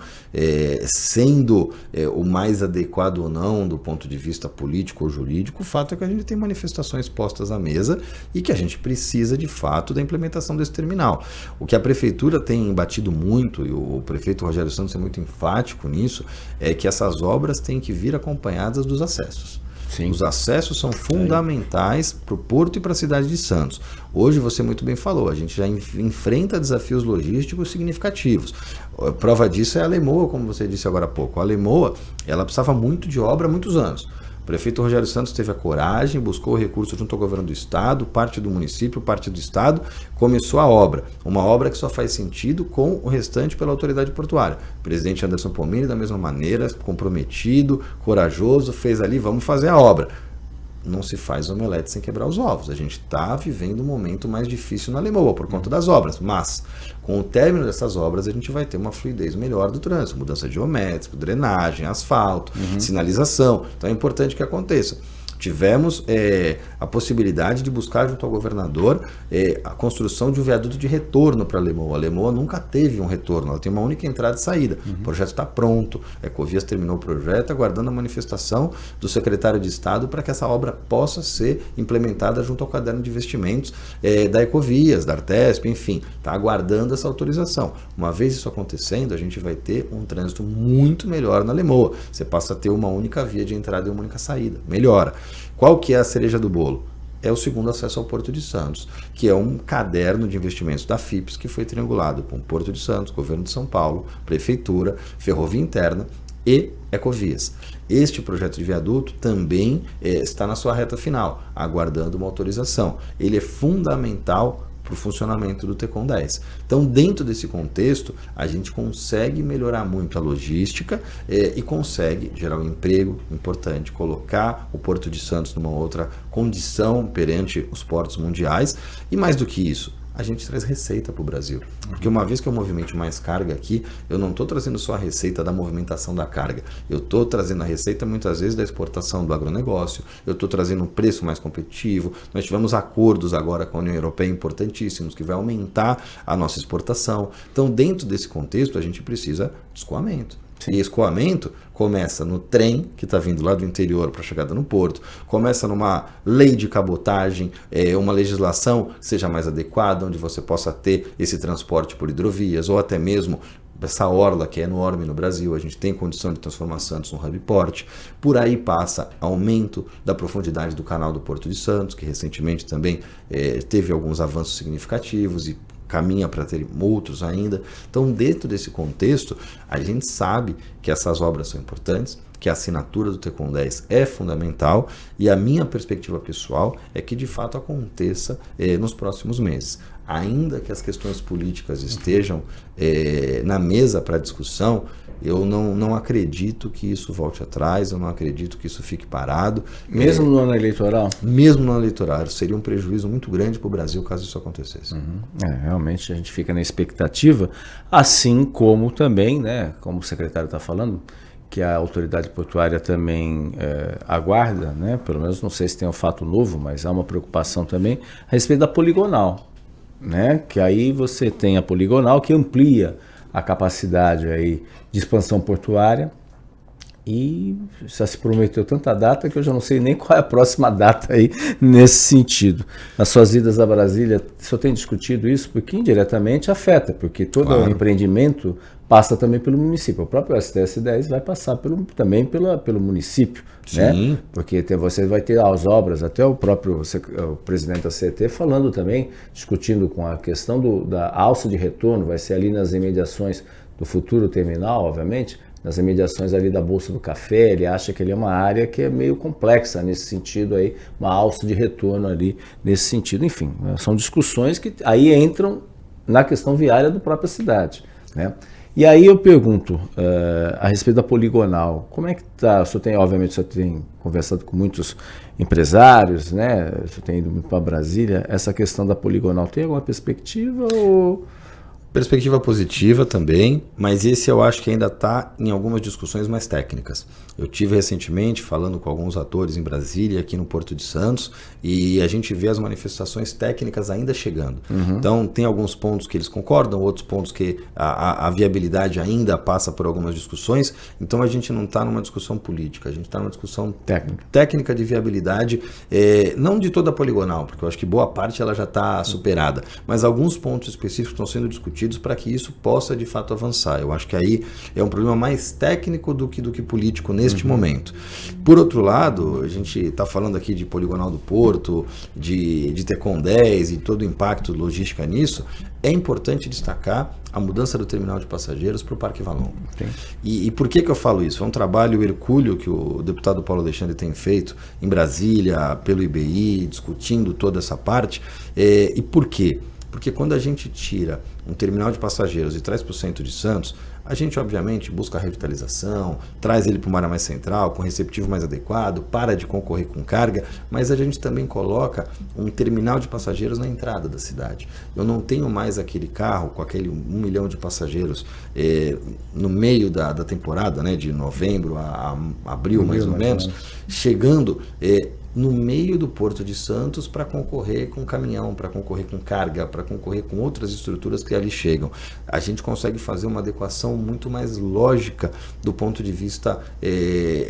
sendo o mais adequado ou não do ponto de vista político ou jurídico. O fato é que a gente tem manifestações postas à mesa e que a gente precisa, de fato, da implementação desse terminal. O que a prefeitura tem batido muito, e o prefeito Rogério Santos é muito enfático nisso, é que essas obras têm que vir acompanhadas dos acessos. Sim. Os acessos são fundamentais para o Porto e para a cidade de Santos. Hoje, você muito bem falou, a gente já enfrenta desafios logísticos significativos. A prova disso é a Lemoa, como você disse agora há pouco. A Lemoa, ela precisava muito de obra há muitos anos. O prefeito Rogério Santos teve a coragem, buscou o recurso junto ao governo do estado, parte do município, parte do estado, começou a obra. Uma obra que só faz sentido com o restante pela autoridade portuária. O presidente Anderson Pomini, da mesma maneira, comprometido, corajoso, fez ali, vamos fazer a obra. Não se faz omelete sem quebrar os ovos. A gente está vivendo um momento mais difícil na Lemoa por conta das obras, mas com o término dessas obras a gente vai ter uma fluidez melhor do trânsito, mudança de geométrico, drenagem, asfalto, sinalização. Então é importante que aconteça. Tivemos a possibilidade de buscar junto ao governador a construção de um viaduto de retorno para a Lemoa. A Lemoa nunca teve um retorno, ela tem uma única entrada e saída. O projeto está pronto, a Ecovias terminou o projeto, aguardando a manifestação do secretário de Estado para que essa obra possa ser implementada junto ao caderno de investimentos da Ecovias, da Artesp, enfim, está aguardando essa autorização. Uma vez isso acontecendo, a gente vai ter um trânsito muito melhor na Lemoa. Você passa a ter uma única via de entrada e uma única saída. Melhora. Qual que é a cereja do bolo? É o segundo acesso ao Porto de Santos, que é um caderno de investimentos da FIPS que foi triangulado com o Porto de Santos, Governo de São Paulo, Prefeitura, Ferrovia Interna e Ecovias. Este projeto de viaduto também está na sua reta final, aguardando uma autorização. Ele é fundamental para o funcionamento do Tecon 10. Então, dentro desse contexto, a gente consegue melhorar muito a logística e consegue gerar um emprego importante, colocar o Porto de Santos numa outra condição perante os portos mundiais e, mais do que isso, a gente traz receita para o Brasil. Porque uma vez que eu movimente mais carga aqui, eu não estou trazendo só a receita da movimentação da carga. Eu estou trazendo a receita muitas vezes da exportação do agronegócio, eu estou trazendo um preço mais competitivo. Nós tivemos acordos agora com a União Europeia importantíssimos que vai aumentar a nossa exportação. Então, dentro desse contexto, a gente precisa de escoamento. Sim. E escoamento começa no trem, que está vindo lá do interior para a chegada no porto, começa numa lei de cabotagem, uma legislação que seja mais adequada, onde você possa ter esse transporte por hidrovias, ou até mesmo essa orla que é enorme no Brasil, a gente tem condição de transformar Santos num hub port. Por aí passa aumento da profundidade do canal do Porto de Santos, que recentemente também teve alguns avanços significativos e caminha para ter outros ainda. Então, dentro desse contexto, a gente sabe que essas obras são importantes, que a assinatura do Tecon 10 é fundamental e a minha perspectiva pessoal é que de fato aconteça nos próximos meses. Ainda que as questões políticas estejam na mesa para discussão, eu não acredito que isso volte atrás, eu não acredito que isso fique parado. Mesmo no ano eleitoral? Mesmo no ano eleitoral. Seria um prejuízo muito grande para o Brasil caso isso acontecesse. Realmente a gente fica na expectativa, assim como também, né, como o secretário está falando, que a autoridade portuária também aguarda, né, pelo menos não sei se tem um fato novo, mas há uma preocupação também a respeito da poligonal, né, que aí você tem a poligonal que amplia a capacidade aí de expansão portuária e já se prometeu tanta data que eu já não sei nem qual é a próxima data aí nesse sentido. Nas suas idas a Brasília, o senhor tem discutido isso? Porque indiretamente afeta, porque todo empreendimento passa também pelo município. O próprio STS-10 vai passar também pelo município, né? Porque você vai ter as obras, até o próprio o presidente da CET falando também, discutindo com a questão da alça de retorno, vai ser ali nas imediações do futuro terminal, obviamente, nas imediações ali da Bolsa do Café. Ele acha que ele é uma área que é meio complexa nesse sentido aí, uma alça de retorno ali nesse sentido. Enfim, são discussões que aí entram na questão viária da própria cidade, né? E aí eu pergunto a respeito da poligonal, como é que está? Obviamente, o senhor tem conversado com muitos empresários, né? O senhor tem ido muito para Brasília. Essa questão da poligonal tem alguma perspectiva ou... Perspectiva positiva também, mas esse eu acho que ainda está em algumas discussões mais técnicas. Eu tive recentemente falando com alguns atores em Brasília, aqui no Porto de Santos, e a gente vê as manifestações técnicas ainda chegando. Então, tem alguns pontos que eles concordam, outros pontos que a viabilidade ainda passa por algumas discussões. Então, a gente não está numa discussão política, a gente está numa discussão técnica de viabilidade, não de toda a poligonal, porque eu acho que boa parte ela já está superada, mas alguns pontos específicos estão sendo discutidos para que isso possa de fato avançar. Eu acho que aí é um problema mais técnico do que político neste momento. Por outro lado, a gente está falando aqui de poligonal do Porto, de Tecon 10 e todo o impacto logística nisso. É importante destacar a mudança do terminal de passageiros para o Parque Valongo. E por que eu falo isso? É um trabalho hercúleo que o deputado Paulo Alexandre tem feito em Brasília, pelo IBI, discutindo toda essa parte. E por quê? Porque quando a gente tira um terminal de passageiros e traz para o centro de Santos, a gente obviamente busca a revitalização, traz ele para uma área mais central, com receptivo mais adequado, para de concorrer com carga, mas a gente também coloca um terminal de passageiros na entrada da cidade. Eu não tenho mais aquele carro com aquele 1 milhão de passageiros no meio da temporada, né, de novembro a abril mais ou menos, chegando no meio do Porto de Santos para concorrer com caminhão, para concorrer com carga, para concorrer com outras estruturas que ali chegam. A gente consegue fazer uma adequação muito mais lógica do ponto de vista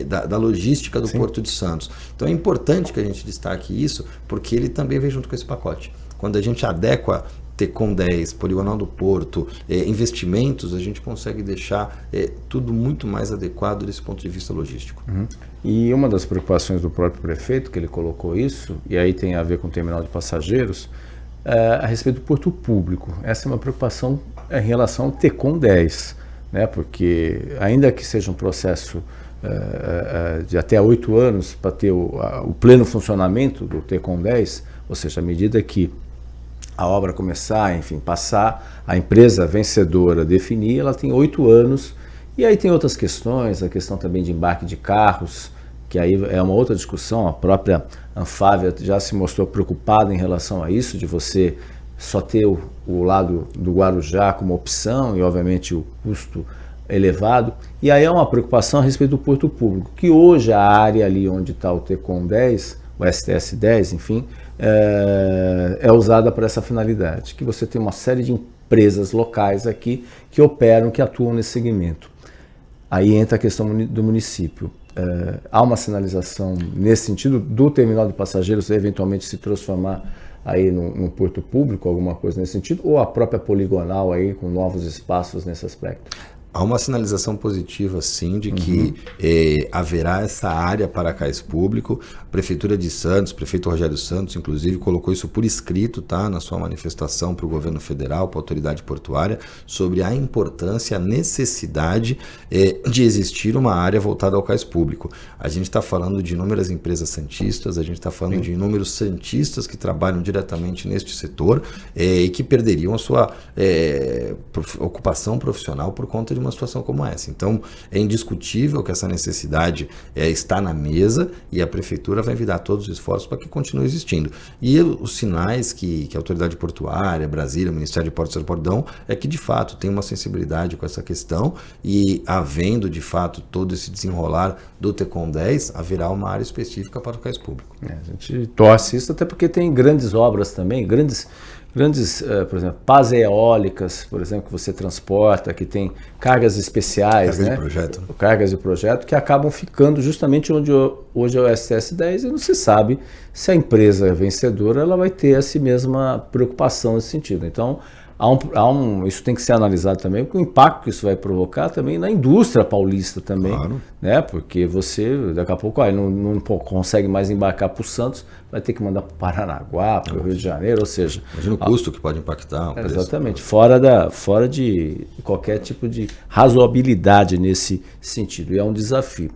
da logística do Porto de Santos. Então é importante que a gente destaque isso, porque ele também vem junto com esse pacote. Quando a gente adequa Tecon 10, Poligonal do Porto, investimentos, a gente consegue deixar tudo muito mais adequado desse ponto de vista logístico. E uma das preocupações do próprio prefeito, que ele colocou isso, e aí tem a ver com o terminal de passageiros, a respeito do porto público. Essa é uma preocupação em relação ao Tecon 10, né? Porque ainda que seja um processo de até 8 anos para ter o pleno funcionamento do Tecon 10, ou seja, à medida que a obra começar, enfim, passar, a empresa vencedora definir, ela tem 8 anos. E aí tem outras questões, a questão também de embarque de carros, que aí é uma outra discussão. A própria Anfávia já se mostrou preocupada em relação a isso, de você só ter o lado do Guarujá como opção e, obviamente, o custo elevado. E aí é uma preocupação a respeito do porto público, que hoje a área ali onde está o Tecon 10, o STS 10, enfim, é usada para essa finalidade, que você tem uma série de empresas locais aqui que operam, que atuam nesse segmento. Aí entra a questão do município. Há uma sinalização nesse sentido do terminal de passageiros eventualmente se transformar aí num porto público, alguma coisa nesse sentido, ou a própria poligonal aí com novos espaços nesse aspecto? Há uma sinalização positiva, sim, de que haverá essa área para cais público. A Prefeitura de Santos, o prefeito Rogério Santos, inclusive, colocou isso por escrito, tá, na sua manifestação para o governo federal, para a autoridade portuária, sobre a importância, a necessidade de existir uma área voltada ao cais público. A gente está falando de inúmeras empresas santistas, a gente está falando de inúmeros santistas que trabalham diretamente neste setor e que perderiam a sua ocupação profissional por conta de uma situação como essa. Então, é indiscutível que essa necessidade está na mesa e a Prefeitura vai virar todos os esforços para que continue existindo. E os sinais que a Autoridade Portuária, Brasília, o Ministério de Portos e Transporte dão é que, de fato, tem uma sensibilidade com essa questão e, havendo, de fato, todo esse desenrolar do Tecon 10, haverá uma área específica para o cais público. A gente torce isso, até porque tem grandes obras também, grandes, por exemplo, pás eólicas, por exemplo, que você transporta, que tem cargas especiais, cargas de projeto. Cargas de projeto, que acabam ficando justamente onde hoje é o STS 10 e não se sabe se a empresa vencedora ela vai ter essa mesma preocupação nesse sentido. Então, isso tem que ser analisado também, porque o impacto que isso vai provocar também na indústria paulista também, Claro. né? Porque você, daqui a pouco, não consegue mais embarcar para o Santos, vai ter que mandar para o Paranaguá, para o Rio de Janeiro, ou seja... Imagina o custo que pode impactar. O preço. Exatamente, fora de qualquer tipo de razoabilidade nesse sentido, e é um desafio.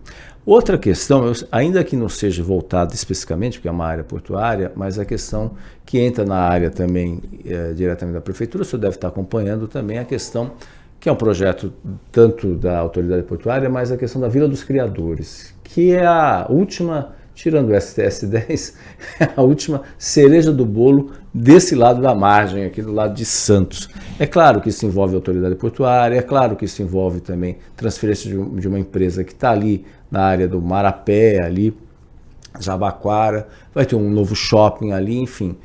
Outra questão, ainda que não seja voltada especificamente, porque é uma área portuária, mas a questão que entra na área também diretamente da Prefeitura, o senhor deve estar acompanhando também a questão, que é um projeto tanto da Autoridade Portuária, mas a questão da Vila dos Criadores, que é a última, tirando o STS-10, a última cereja do bolo desse lado da margem, aqui do lado de Santos. É claro que isso envolve a Autoridade Portuária, é claro que isso envolve também transferência de uma empresa que está ali na área do Marapé, ali, Jabaquara, vai ter um novo shopping ali, enfim.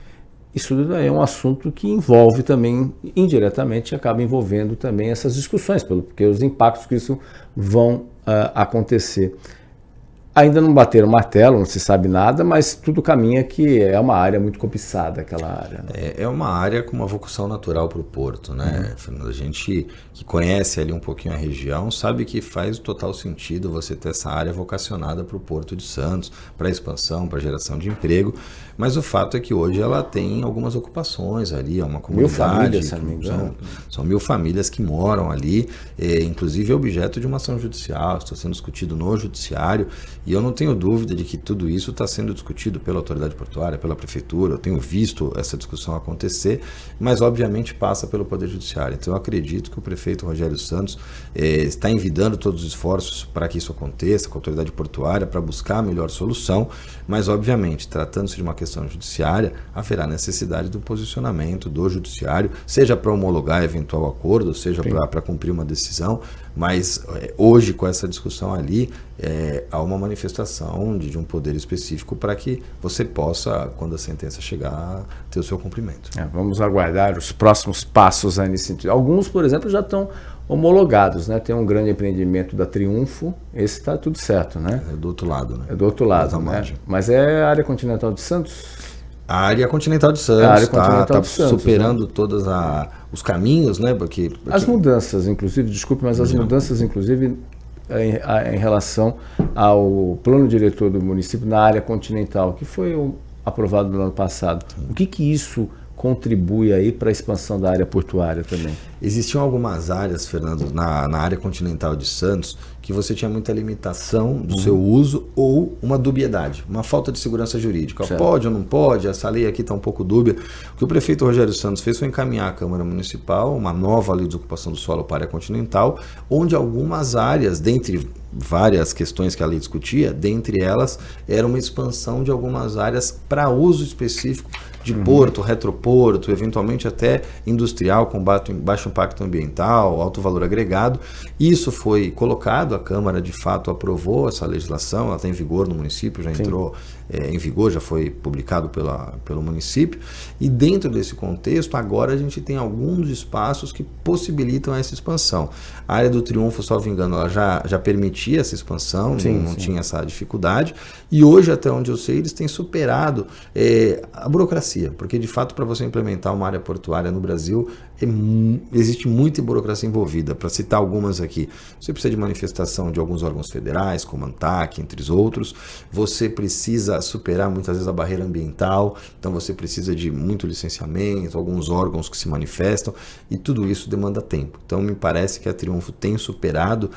Isso é um assunto que envolve também, indiretamente, acaba envolvendo também essas discussões, porque os impactos que isso vão acontecer. Ainda não bateram martelo, não se sabe nada, mas tudo caminha que é uma área muito cobiçada, aquela área. Né? É uma área com uma vocação natural para o Porto, né, Fernando? A gente que conhece ali um pouquinho a região sabe que faz total sentido você ter essa área vocacionada para o Porto de Santos, para a expansão, para a geração de emprego, mas o fato é que hoje ela tem algumas ocupações ali, é uma comunidade, 1000 famílias, se não me engano. São 1000 famílias que moram ali, inclusive é objeto de uma ação judicial, está sendo discutido no judiciário, e eu não tenho dúvida de que tudo isso está sendo discutido pela Autoridade Portuária, pela Prefeitura, eu tenho visto essa discussão acontecer, mas obviamente passa pelo Poder Judiciário. Então eu acredito que o prefeito Rogério Santos está envidando todos os esforços para que isso aconteça, com a Autoridade Portuária, para buscar a melhor solução, mas obviamente, tratando-se de uma questão judiciária, haverá necessidade do posicionamento do Judiciário, seja para homologar eventual acordo, seja para cumprir uma decisão, mas hoje com essa discussão ali, há uma manifestação de um poder específico para que você possa, quando a sentença chegar, ter o seu cumprimento. Vamos aguardar os próximos passos aí nesse sentido. Alguns, por exemplo, já estão homologados, né? Tem um grande empreendimento da Triunfo, esse está tudo certo, né? É do outro lado, né? É do outro lado, né? Mas é a área continental de Santos? A área continental de Santos está superando, né? Todos os caminhos, né? Porque... As mudanças, inclusive, desculpe, mas as mudanças, inclusive, em relação ao plano diretor do município na área continental, que foi aprovado no ano passado. O que isso contribui aí para a expansão da área portuária também? Existiam algumas áreas, Fernando, na área continental de Santos, que você tinha muita limitação do seu uso ou uma dubiedade, uma falta de segurança jurídica. Certo. Pode ou não pode? Essa lei aqui está um pouco dúbia. O que o prefeito Rogério Santos fez foi encaminhar à Câmara Municipal uma nova lei de ocupação do solo para a área continental, onde algumas áreas, dentre várias questões que a lei discutia, dentre elas era uma expansão de algumas áreas para uso específico de porto, retroporto, eventualmente até industrial, com baixo impacto ambiental, alto valor agregado. Isso foi colocado, a Câmara de fato aprovou essa legislação, ela está em vigor no município, já entrou em vigor, já foi publicado pelo município, e dentro desse contexto, agora a gente tem alguns espaços que possibilitam essa expansão. A área do Triunfo, salvo engano, ela já permitia essa expansão, não tinha essa dificuldade, e hoje, até onde eu sei, eles têm superado a burocracia, porque de fato, para você implementar uma área portuária no Brasil, existe muita burocracia envolvida. Para citar algumas aqui, você precisa de manifestação de alguns órgãos federais, como a ANTAC, entre os outros, você precisa superar muitas vezes a barreira ambiental, então você precisa de muito licenciamento, alguns órgãos que se manifestam, e tudo isso demanda tempo. Então me parece que a Triunfo tem superado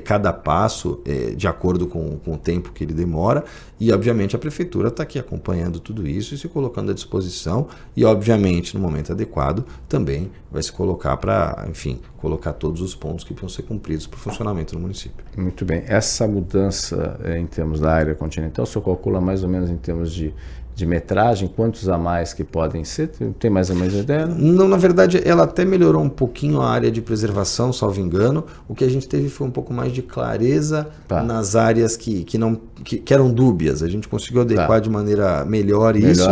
cada passo de acordo com o tempo que ele demora, e obviamente a Prefeitura está aqui acompanhando tudo isso e se colocando à disposição, e obviamente no momento adequado também vai se colocar para, enfim, colocar todos os pontos que vão ser cumpridos para o funcionamento do município. Muito bem. Essa mudança em termos da área continental, o senhor calcula mais ou menos em termos de metragem, quantos a mais que podem ser? Tem mais ou menos ideia? Não, na verdade, ela até melhorou um pouquinho a área de preservação, salvo engano. O que a gente teve foi um pouco mais de clareza nas áreas que eram dúbias. A gente conseguiu adequar de maneira melhor isso,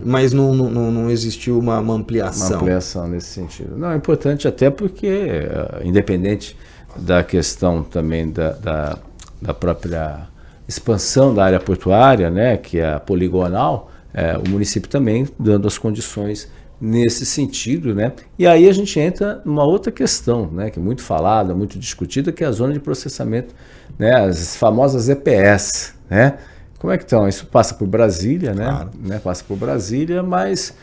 mas não existiu uma ampliação. Uma ampliação nesse sentido. Não, é importante até porque, independente da questão também da própria expansão da área portuária, né, que é a poligonal, o município também dando as condições nesse sentido, né? E aí a gente entra numa outra questão, né, que é muito falada, muito discutida, que é a zona de processamento, né, as famosas EPS, né? Como é que estão? Isso passa por Brasília, né? Claro. Passa por Brasília, mas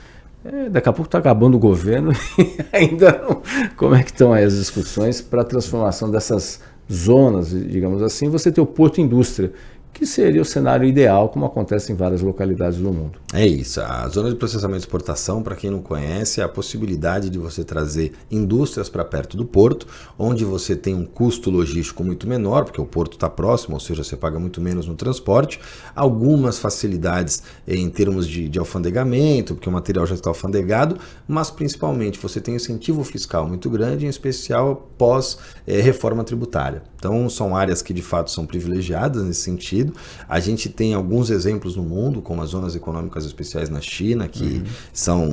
daqui a pouco está acabando o governo e ainda não. Como é que estão aí as discussões para a transformação dessas zonas, digamos assim? Você tem o Porto Indústria, que seria o cenário ideal, como acontece em várias localidades do mundo. É isso, a zona de processamento e exportação, para quem não conhece, é a possibilidade de você trazer indústrias para perto do porto, onde você tem um custo logístico muito menor, porque o porto está próximo, ou seja, você paga muito menos no transporte, algumas facilidades em termos de alfandegamento, porque o material já está alfandegado, mas principalmente você tem um incentivo fiscal muito grande, em especial pós reforma tributária. Então são áreas que de fato são privilegiadas nesse sentido. A gente tem alguns exemplos no mundo, como as zonas econômicas especiais na China, que são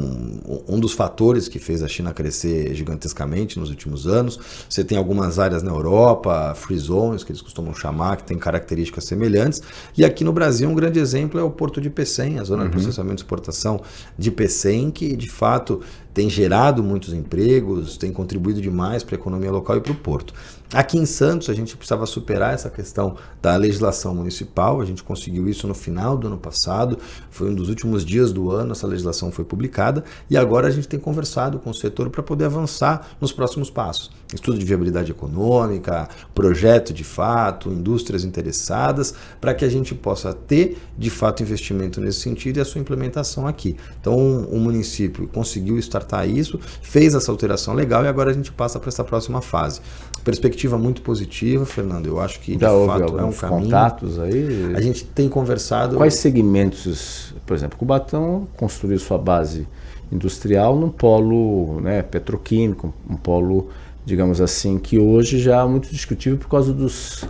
um dos fatores que fez a China crescer gigantescamente nos últimos anos. Você tem algumas áreas na Europa, free zones, que eles costumam chamar, que têm características semelhantes. E aqui no Brasil, um grande exemplo é o Porto de Pecém, a zona de processamento e exportação de Pecém, que de fato tem gerado muitos empregos, tem contribuído demais para a economia local e para o porto. Aqui em Santos, a gente precisava superar essa questão da legislação municipal, a gente conseguiu isso no final do ano passado, foi um dos últimos dias do ano, essa legislação foi publicada, e agora a gente tem conversado com o setor para poder avançar nos próximos passos. Estudo de viabilidade econômica, projeto de fato, indústrias interessadas, para que a gente possa ter, de fato, investimento nesse sentido e a sua implementação aqui. Então, o município conseguiu startar isso, fez essa alteração legal e agora a gente passa para essa próxima fase. Perspectiva muito positiva, Fernando, eu acho que de fato é um caminho. Contatos aí? A gente tem conversado... Quais segmentos, por exemplo, Cubatão construiu sua base industrial num polo, né, petroquímico, um polo, digamos assim, que hoje já é muito discutível por causa dos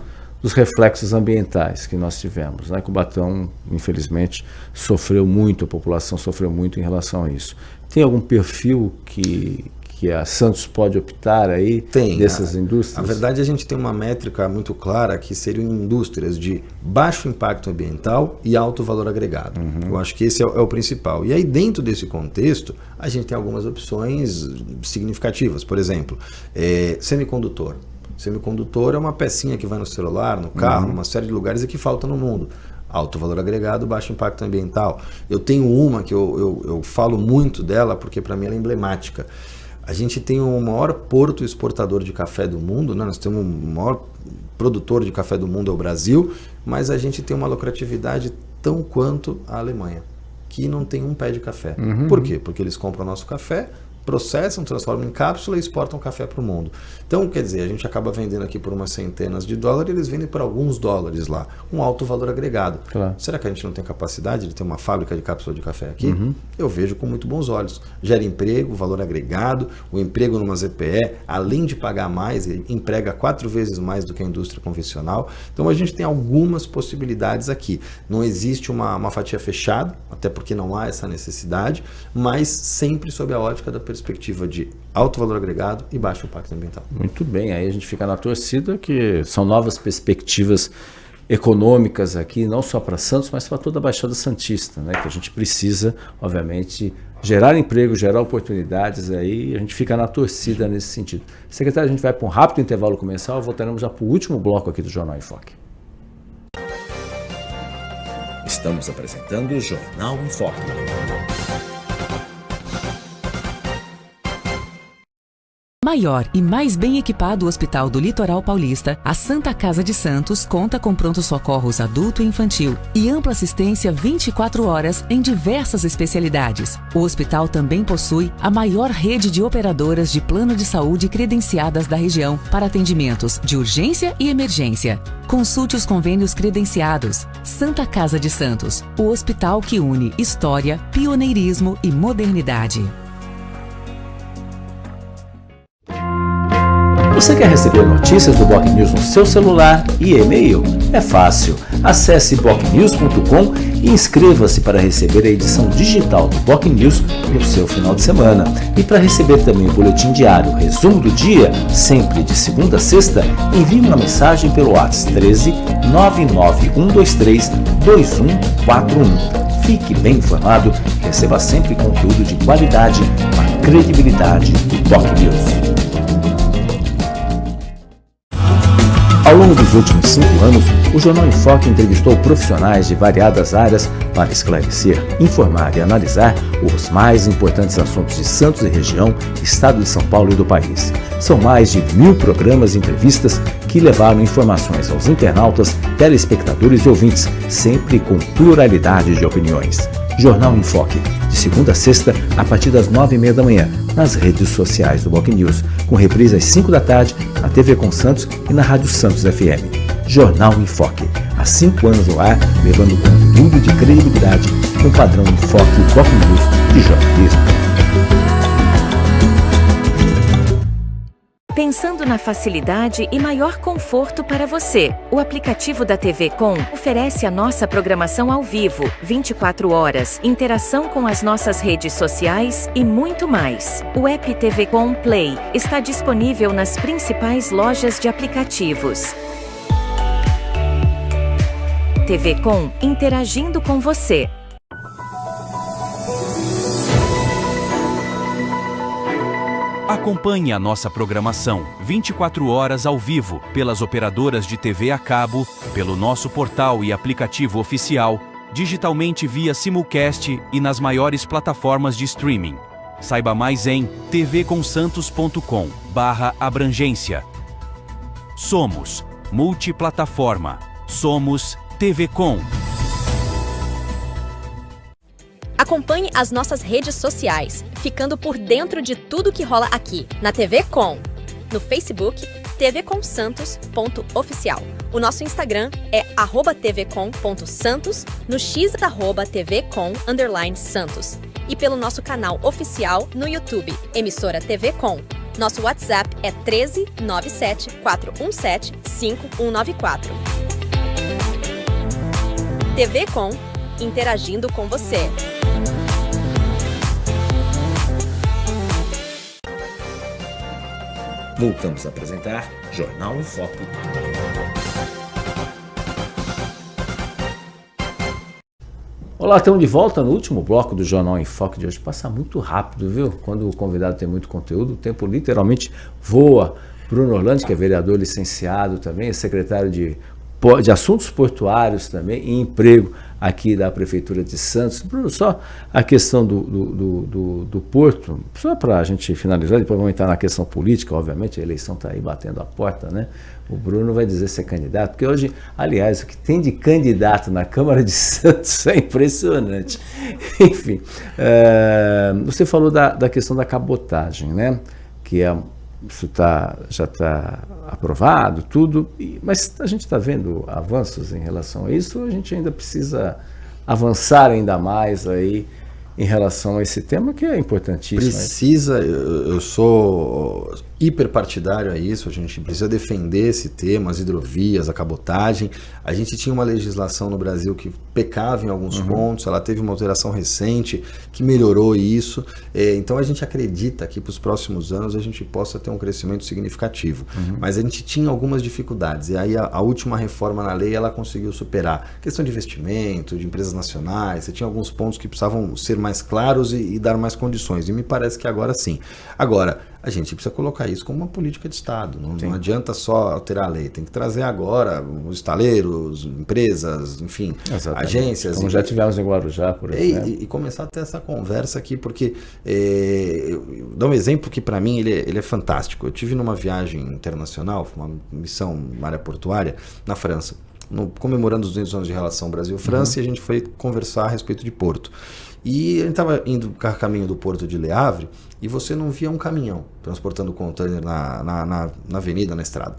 reflexos ambientais que nós tivemos, né? Cubatão, infelizmente, sofreu muito, a população sofreu muito em relação a isso. Tem algum perfil que a Santos pode optar aí dessas indústrias? Na verdade, a gente tem uma métrica muito clara que seriam indústrias de baixo impacto ambiental e alto valor agregado. Eu acho que esse é o principal. E aí, dentro desse contexto, a gente tem algumas opções significativas. Por exemplo, semicondutor. Semicondutor é uma pecinha que vai no celular, no carro, numa série de lugares e que falta no mundo. Alto valor agregado, baixo impacto ambiental. Eu tenho uma que eu falo muito dela porque para mim ela é emblemática. A gente tem o maior porto exportador de café do mundo, né? Nós temos o maior produtor de café do mundo é o Brasil, mas a gente tem uma lucratividade tão quanto a Alemanha, que não tem um pé de café. Por quê? Porque eles compram o nosso café, processam, transformam em cápsula e exportam café para o mundo. Então, quer dizer, a gente acaba vendendo aqui por umas centenas de dólares, eles vendem por alguns dólares lá, um alto valor agregado. Claro. Será que a gente não tem capacidade de ter uma fábrica de cápsula de café aqui? Eu vejo com muito bons olhos. Gera emprego, valor agregado, o emprego numa ZPE, além de pagar mais, ele emprega 4 vezes mais do que a indústria convencional. Então, a gente tem algumas possibilidades aqui. Não existe uma fatia fechada, até porque não há essa necessidade, mas sempre sob a ótica da perspectiva de alto valor agregado e baixo impacto ambiental. Muito bem, aí a gente fica na torcida que são novas perspectivas econômicas aqui, não só para Santos, mas para toda a Baixada Santista, né? Que a gente precisa, obviamente, gerar emprego, gerar oportunidades aí, a gente fica na torcida nesse sentido. Secretário, a gente vai para um rápido intervalo comercial, voltaremos já para o último bloco aqui do Jornal em Foque. Estamos apresentando o Jornal em Foque. Maior e mais bem equipado Hospital do Litoral Paulista, a Santa Casa de Santos conta com pronto-socorros adulto e infantil e ampla assistência 24 horas em diversas especialidades. O hospital também possui a maior rede de operadoras de plano de saúde credenciadas da região para atendimentos de urgência e emergência. Consulte os convênios credenciados. Santa Casa de Santos, o hospital que une história, pioneirismo e modernidade. Você quer receber notícias do Boc News no seu celular e e-mail? É fácil. Acesse bocnews.com e inscreva-se para receber a edição digital do Boc News no seu final de semana. E para receber também o boletim diário, resumo do dia, sempre de segunda a sexta, envie uma mensagem pelo WhatsApp 13 99123 2141. Fique bem informado e receba sempre conteúdo de qualidade com a credibilidade do Doc News. Ao longo dos últimos 5 anos, o Jornal em Foque entrevistou profissionais de variadas áreas para esclarecer, informar e analisar os mais importantes assuntos de Santos e região, estado de São Paulo e do país. São mais de 1000 programas e entrevistas que levaram informações aos internautas, telespectadores e ouvintes, sempre com pluralidade de opiniões. Jornal em Foque, de segunda a sexta, a partir das 9h30 da manhã, nas redes sociais do Doc News, com reprise às 5 da tarde, na TV Com Santos e na Rádio Santos FM. Jornal em Foque, há 5 anos no ar, levando conteúdo de credibilidade com padrão em Foque Doc News de jornalismo. Pensando na facilidade e maior conforto para você, o aplicativo da TV Com oferece a nossa programação ao vivo, 24 horas, interação com as nossas redes sociais e muito mais. O app TV Com Play está disponível nas principais lojas de aplicativos. TV Com, interagindo com você. Acompanhe a nossa programação 24 horas ao vivo pelas operadoras de TV a cabo, pelo nosso portal e aplicativo oficial, digitalmente via simulcast e nas maiores plataformas de streaming. Saiba mais em tvconsantos.com/abrangência. Somos multiplataforma. Somos TV Com. Acompanhe as nossas redes sociais, ficando por dentro de tudo que rola aqui, na TV Com. No Facebook, tvconsantos.oficial. O nosso Instagram é @tvcom.santos, no X @tvcom_santos. E pelo nosso canal oficial no YouTube, emissora TV Com. Nosso WhatsApp é 13 97 417 5194. TV Com, interagindo com você. Voltamos a apresentar Jornal em Foque. Olá, estamos de volta no último bloco do Jornal em Foque de hoje. Passa muito rápido, viu? Quando o convidado tem muito conteúdo, o tempo literalmente voa. Bruno Orlandi, que é vereador licenciado também, é secretário de Assuntos Portuários também e Emprego aqui da Prefeitura de Santos. Bruno, só a questão do Porto, só para a gente finalizar, depois vamos entrar na questão política, obviamente, a eleição está aí batendo a porta, né? O Bruno vai dizer se é candidato, porque hoje, aliás, o que tem de candidato na Câmara de Santos é impressionante. Enfim, você falou da questão da cabotagem, né? Que isso já está aprovado, tudo, mas a gente está vendo avanços em relação a isso, a gente ainda precisa avançar ainda mais aí em relação a esse tema que é importantíssimo. Precisa, eu sou hiperpartidário a isso, a gente precisa defender esse tema, as hidrovias, a cabotagem. A gente tinha uma legislação no Brasil que pecava em alguns pontos, ela teve uma alteração recente que melhorou isso, então a gente acredita que para os próximos anos a gente possa ter um crescimento significativo, mas a gente tinha algumas dificuldades, e aí a última reforma na lei ela conseguiu superar. Questão de investimento, de empresas nacionais, você tinha alguns pontos que precisavam ser mais claros e dar mais condições, e me parece que agora sim. Agora, a gente precisa colocar isso como uma política de Estado, não adianta só alterar a lei, tem que trazer agora os estaleiros, empresas, enfim, agências. Como já tivemos em Guarujá, por exemplo. E começar a ter essa conversa aqui, porque eu dou um exemplo que para mim ele é fantástico. Eu tive numa viagem internacional, uma missão na área portuária, na França, comemorando os 200 anos de relação Brasil-França, e a gente foi conversar a respeito de Porto. E a gente estava indo a caminho do Porto de Le Havre e você não via um caminhão transportando container na avenida, na estrada.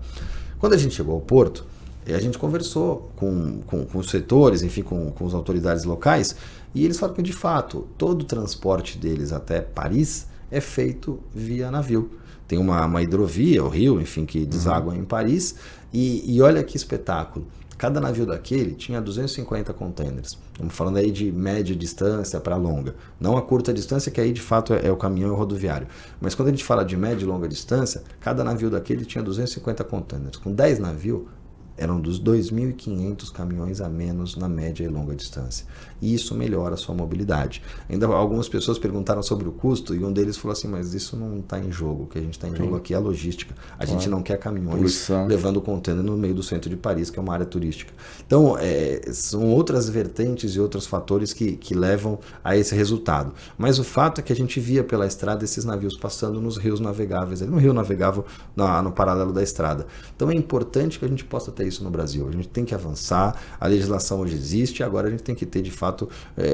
Quando a gente chegou ao Porto, a gente conversou com os setores, enfim, com as autoridades locais, e eles falaram que, de fato, todo o transporte deles até Paris é feito via navio. Tem uma hidrovia, o rio, enfim, que deságua em Paris, e olha que espetáculo. Cada navio daquele tinha 250 containers. Estamos falando aí de média distância para longa. Não a curta distância, que aí de fato é o caminhão e o rodoviário. Mas quando a gente fala de média e longa distância, cada navio daquele tinha 250 containers. Com 10 navios, eram dos 2.500 caminhões a menos na média e longa distância. E isso melhora a sua mobilidade. Ainda algumas pessoas perguntaram sobre o custo e um deles falou assim, mas isso não está em jogo. O que a gente está em jogo aqui é a logística. A gente não quer caminhões levando container no meio do centro de Paris, que é uma área turística. Então, são outras vertentes e outros fatores que levam a esse resultado. Mas o fato é que a gente via pela estrada esses navios passando nos rios navegáveis, no rio navegável no paralelo da estrada. Então é importante que a gente possa ter isso no Brasil. A gente tem que avançar, a legislação hoje existe, agora a gente tem que ter de fato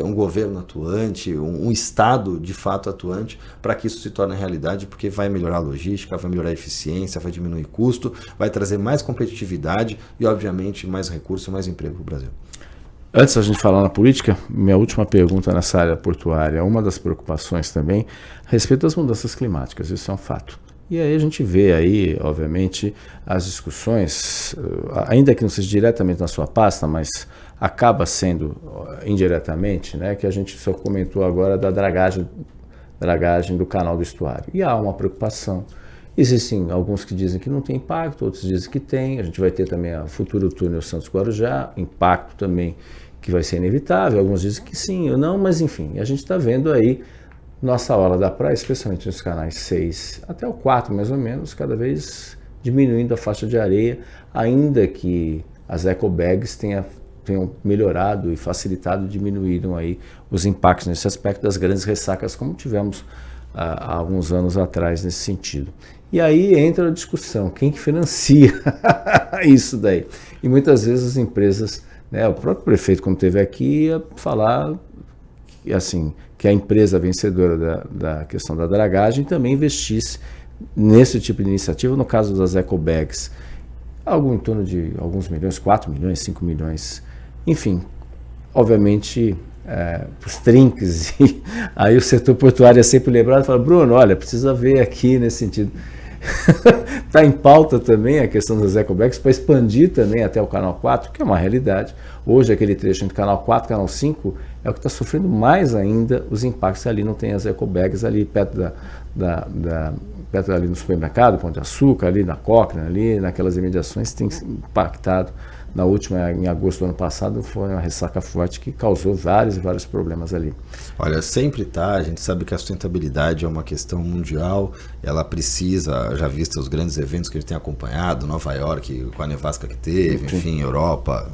um governo atuante, um Estado de fato atuante para que isso se torne realidade, porque vai melhorar a logística, vai melhorar a eficiência, vai diminuir custo, vai trazer mais competitividade e obviamente mais recursos e mais emprego para o Brasil. Antes da gente falar na política, minha última pergunta nessa área portuária, uma das preocupações também a respeito das mudanças climáticas, isso é um fato. E aí a gente vê aí, obviamente, as discussões, ainda que não seja diretamente na sua pasta, mas acaba sendo indiretamente, né, que a gente só comentou agora da dragagem do canal do estuário. E há uma preocupação. Existem alguns que dizem que não tem impacto, outros dizem que tem. A gente vai ter também o futuro túnel Santos-Guarujá, impacto também que vai ser inevitável. Alguns dizem que sim ou não, mas enfim, a gente está vendo aí nossa hora da praia, especialmente nos canais 6 até o 4 mais ou menos, cada vez diminuindo a faixa de areia, ainda que as ecobags tenham melhorado e facilitado, diminuíram aí os impactos nesse aspecto das grandes ressacas, como tivemos há alguns anos atrás nesse sentido. E aí entra a discussão, quem que financia isso daí? E muitas vezes as empresas, né, o próprio prefeito, como teve aqui, ia falar assim, que a empresa vencedora da questão da dragagem também investisse nesse tipo de iniciativa, no caso das ecobags, algo em torno de alguns milhões, 4 milhões, 5 milhões, enfim, obviamente, os trinques, e aí o setor portuário é sempre lembrado e fala, Bruno, olha, precisa ver aqui nesse sentido. Está em pauta também a questão das ecobags para expandir também até o canal 4, que é uma realidade. Hoje aquele trecho entre canal 4 e canal 5 é o que está sofrendo mais ainda os impactos. Ali não tem as ecobags ali perto perto ali no supermercado, Pão de Açúcar, ali na Cochrane, ali naquelas imediações, tem impactado. Na última, em agosto do ano passado, foi uma ressaca forte que causou vários problemas ali. Olha, sempre tá, a gente sabe que a sustentabilidade é uma questão mundial, ela precisa, já visto os grandes eventos que a gente tem acompanhado, Nova York, com a nevasca que teve, enfim, Europa,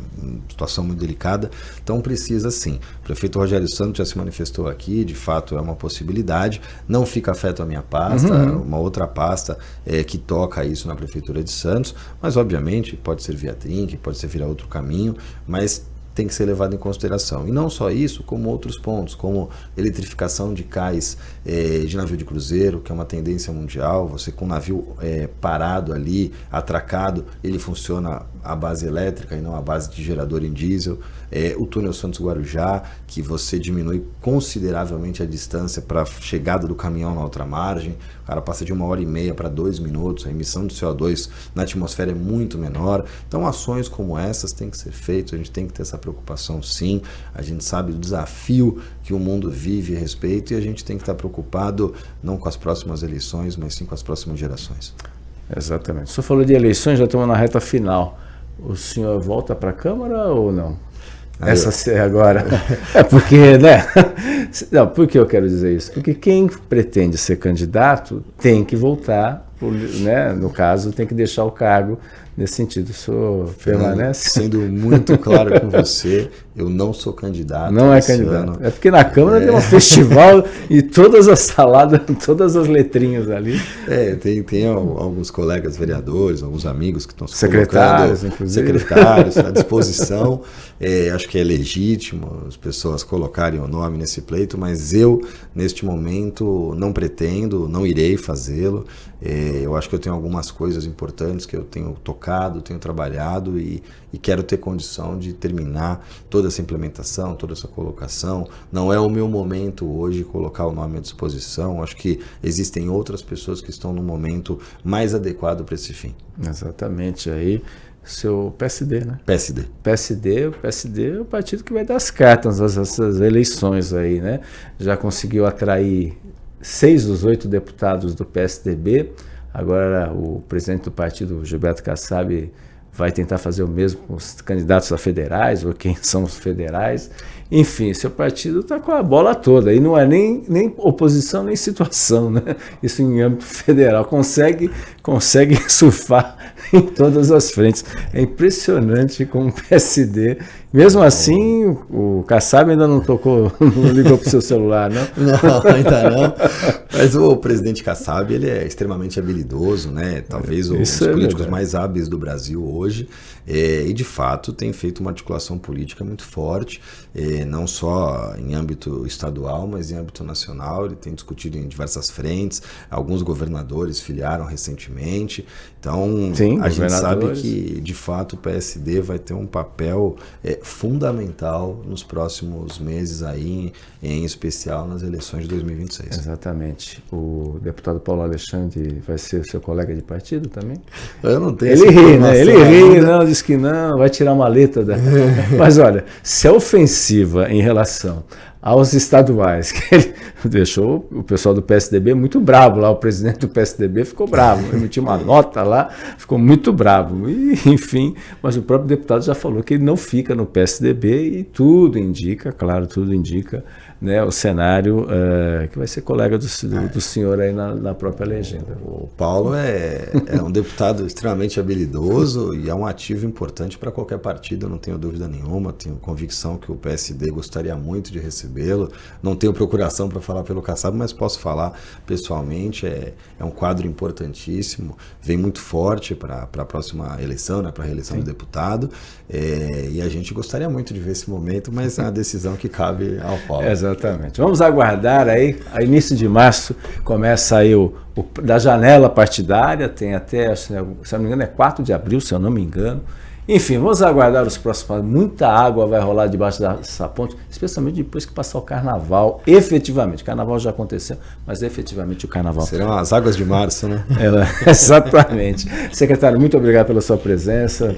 situação muito delicada, então precisa sim. O prefeito Rogério Santos já se manifestou aqui, de fato é uma possibilidade, não fica afeto a minha pasta, uma outra pasta que toca isso na Prefeitura de Santos, mas obviamente pode ser via Trinque, pode ser virar outro caminho, mas tem que ser levado em consideração. E não só isso, como outros pontos, como eletrificação de cais de navio de cruzeiro, que é uma tendência mundial. Você com o navio parado ali, atracado, ele funciona à base elétrica e não à base de gerador em diesel. O túnel Santos-Guarujá, que você diminui consideravelmente a distância para a chegada do caminhão na outra margem. O cara passa de 1h30 para 2 minutos, a emissão de CO2 na atmosfera é muito menor. Então ações como essas têm que ser feitas, a gente tem que ter essa preocupação sim. A gente sabe do desafio que o mundo vive a respeito e a gente tem que estar preocupado não com as próximas eleições, mas sim com as próximas gerações. Exatamente. O senhor falou de eleições, já estamos na reta final. O senhor volta para a Câmara ou não? Agora. Porque, né? Não, por que eu quero dizer isso? Porque quem pretende ser candidato tem que voltar, né? No caso, tem que deixar o cargo nesse sentido. O senhor permanece? Sendo muito claro com você, eu não sou candidato. Não é candidato. É porque na Câmara tem um festival e todas as saladas, todas as letrinhas ali. Tem alguns colegas vereadores, alguns amigos que estão se secretários, inclusive. Secretários à disposição. Acho que é legítimo as pessoas colocarem o nome nesse pleito, mas eu, neste momento, não pretendo, não irei fazê-lo. Eu acho que eu tenho algumas coisas importantes que eu tenho tocado, tenho trabalhado e quero ter condição de terminar toda essa implementação, toda essa colocação. Não é o meu momento hoje colocar o nome à disposição. Acho que existem outras pessoas que estão no momento mais adequado para esse fim. Exatamente. Aí, seu PSD, né? PSD. O PSD é o partido que vai dar as cartas nessas eleições aí, né? Já conseguiu atrair 6 dos 8 deputados do PSDB. Agora o presidente do partido, Gilberto Kassab, vai tentar fazer o mesmo com os candidatos a federais, ou quem são os federais. Enfim, seu partido está com a bola toda, e não é nem oposição, nem situação, né? Isso em âmbito federal, consegue surfar em todas as frentes. É impressionante como o PSD, mesmo assim, o Kassab ainda não ligou para o seu celular, não? Não, ainda não. Mas o presidente Kassab, ele é extremamente habilidoso, né? Talvez um dos políticos mais hábeis do Brasil hoje, e de fato tem feito uma articulação política muito forte, não só em âmbito estadual, mas em âmbito nacional. Ele tem discutido em diversas frentes, alguns governadores filiaram recentemente, então a gente sabe que de fato o PSD vai ter um papel fundamental nos próximos meses aí, em especial nas eleições de 2026. Exatamente. O deputado Paulo Alexandre vai ser seu colega de partido também? Eu não tenho essa informação, né? Ele ri, não, diz que não, vai tirar uma letra da... Mas olha, se é ofensiva em relação aos estaduais, que ele deixou o pessoal do PSDB muito bravo lá, o presidente do PSDB ficou bravo, emitiu uma nota lá, ficou muito bravo, e, enfim, mas o próprio deputado já falou que ele não fica no PSDB e tudo indica, claro, tudo indica, né, o cenário que vai ser colega do senhor aí na própria legenda. O Paulo é um deputado extremamente habilidoso e é um ativo importante para qualquer partido, eu não tenho dúvida nenhuma, tenho convicção que o PSD gostaria muito de recebê-lo, não tenho procuração para falar pelo Kassab, mas posso falar pessoalmente, é um quadro importantíssimo, vem muito forte para a próxima eleição, né, para a reeleição do deputado, e a gente gostaria muito de ver esse momento, mas é uma decisão que cabe ao Paulo. Exatamente. Vamos aguardar aí, a início de março começa aí da janela partidária, tem até, se eu não me engano, é 4 de abril, se eu não me engano. Enfim, vamos aguardar os próximos. Muita água vai rolar debaixo dessa ponte, especialmente depois que passar o carnaval, efetivamente. O carnaval já aconteceu, mas efetivamente o carnaval. Serão as águas de março, né? Exatamente. Secretário, muito obrigado pela sua presença.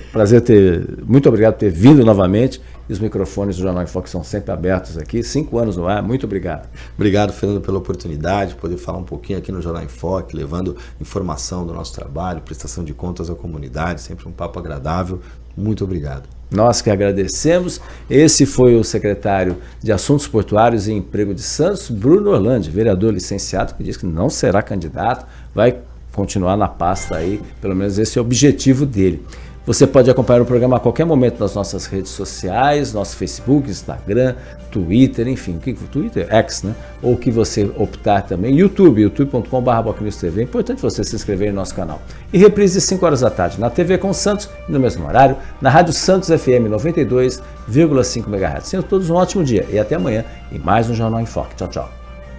Muito obrigado por ter vindo novamente. E os microfones do Jornal em Foque são sempre abertos aqui. 5 anos no ar. Muito obrigado. Obrigado, Fernando, pela oportunidade de poder falar um pouquinho aqui no Jornal em Foque, levando informação do nosso trabalho, prestação de contas à comunidade. Sempre um papo agradável. Muito obrigado. Nós que agradecemos. Esse foi o secretário de Assuntos Portuários e Emprego de Santos, Bruno Orlandi, vereador licenciado, que diz que não será candidato, vai continuar na pasta aí, pelo menos esse é o objetivo dele. Você pode acompanhar o programa a qualquer momento nas nossas redes sociais, nosso Facebook, Instagram, Twitter, enfim, Twitter, X, né? Ou que você optar também, youtube.com/BocNewsTV. É importante você se inscrever no nosso canal. E reprise às 5 horas da tarde na TV com Santos, no mesmo horário, na Rádio Santos FM 92,5 MHz. Tenham todos um ótimo dia e até amanhã em mais um Jornal em Foque. Tchau, tchau.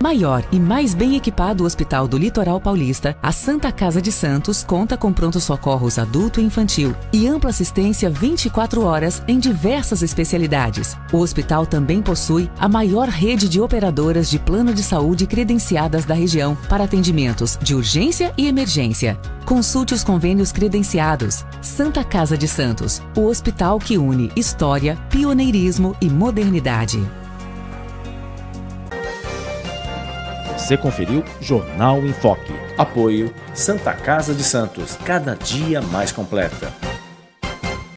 Maior e mais bem equipado Hospital do Litoral Paulista, a Santa Casa de Santos conta com pronto-socorros adulto e infantil e ampla assistência 24 horas em diversas especialidades. O hospital também possui a maior rede de operadoras de plano de saúde credenciadas da região para atendimentos de urgência e emergência. Consulte os convênios credenciados. Santa Casa de Santos, o hospital que une história, pioneirismo e modernidade. Você conferiu Jornal em Foque. Apoio Santa Casa de Santos, cada dia mais completa.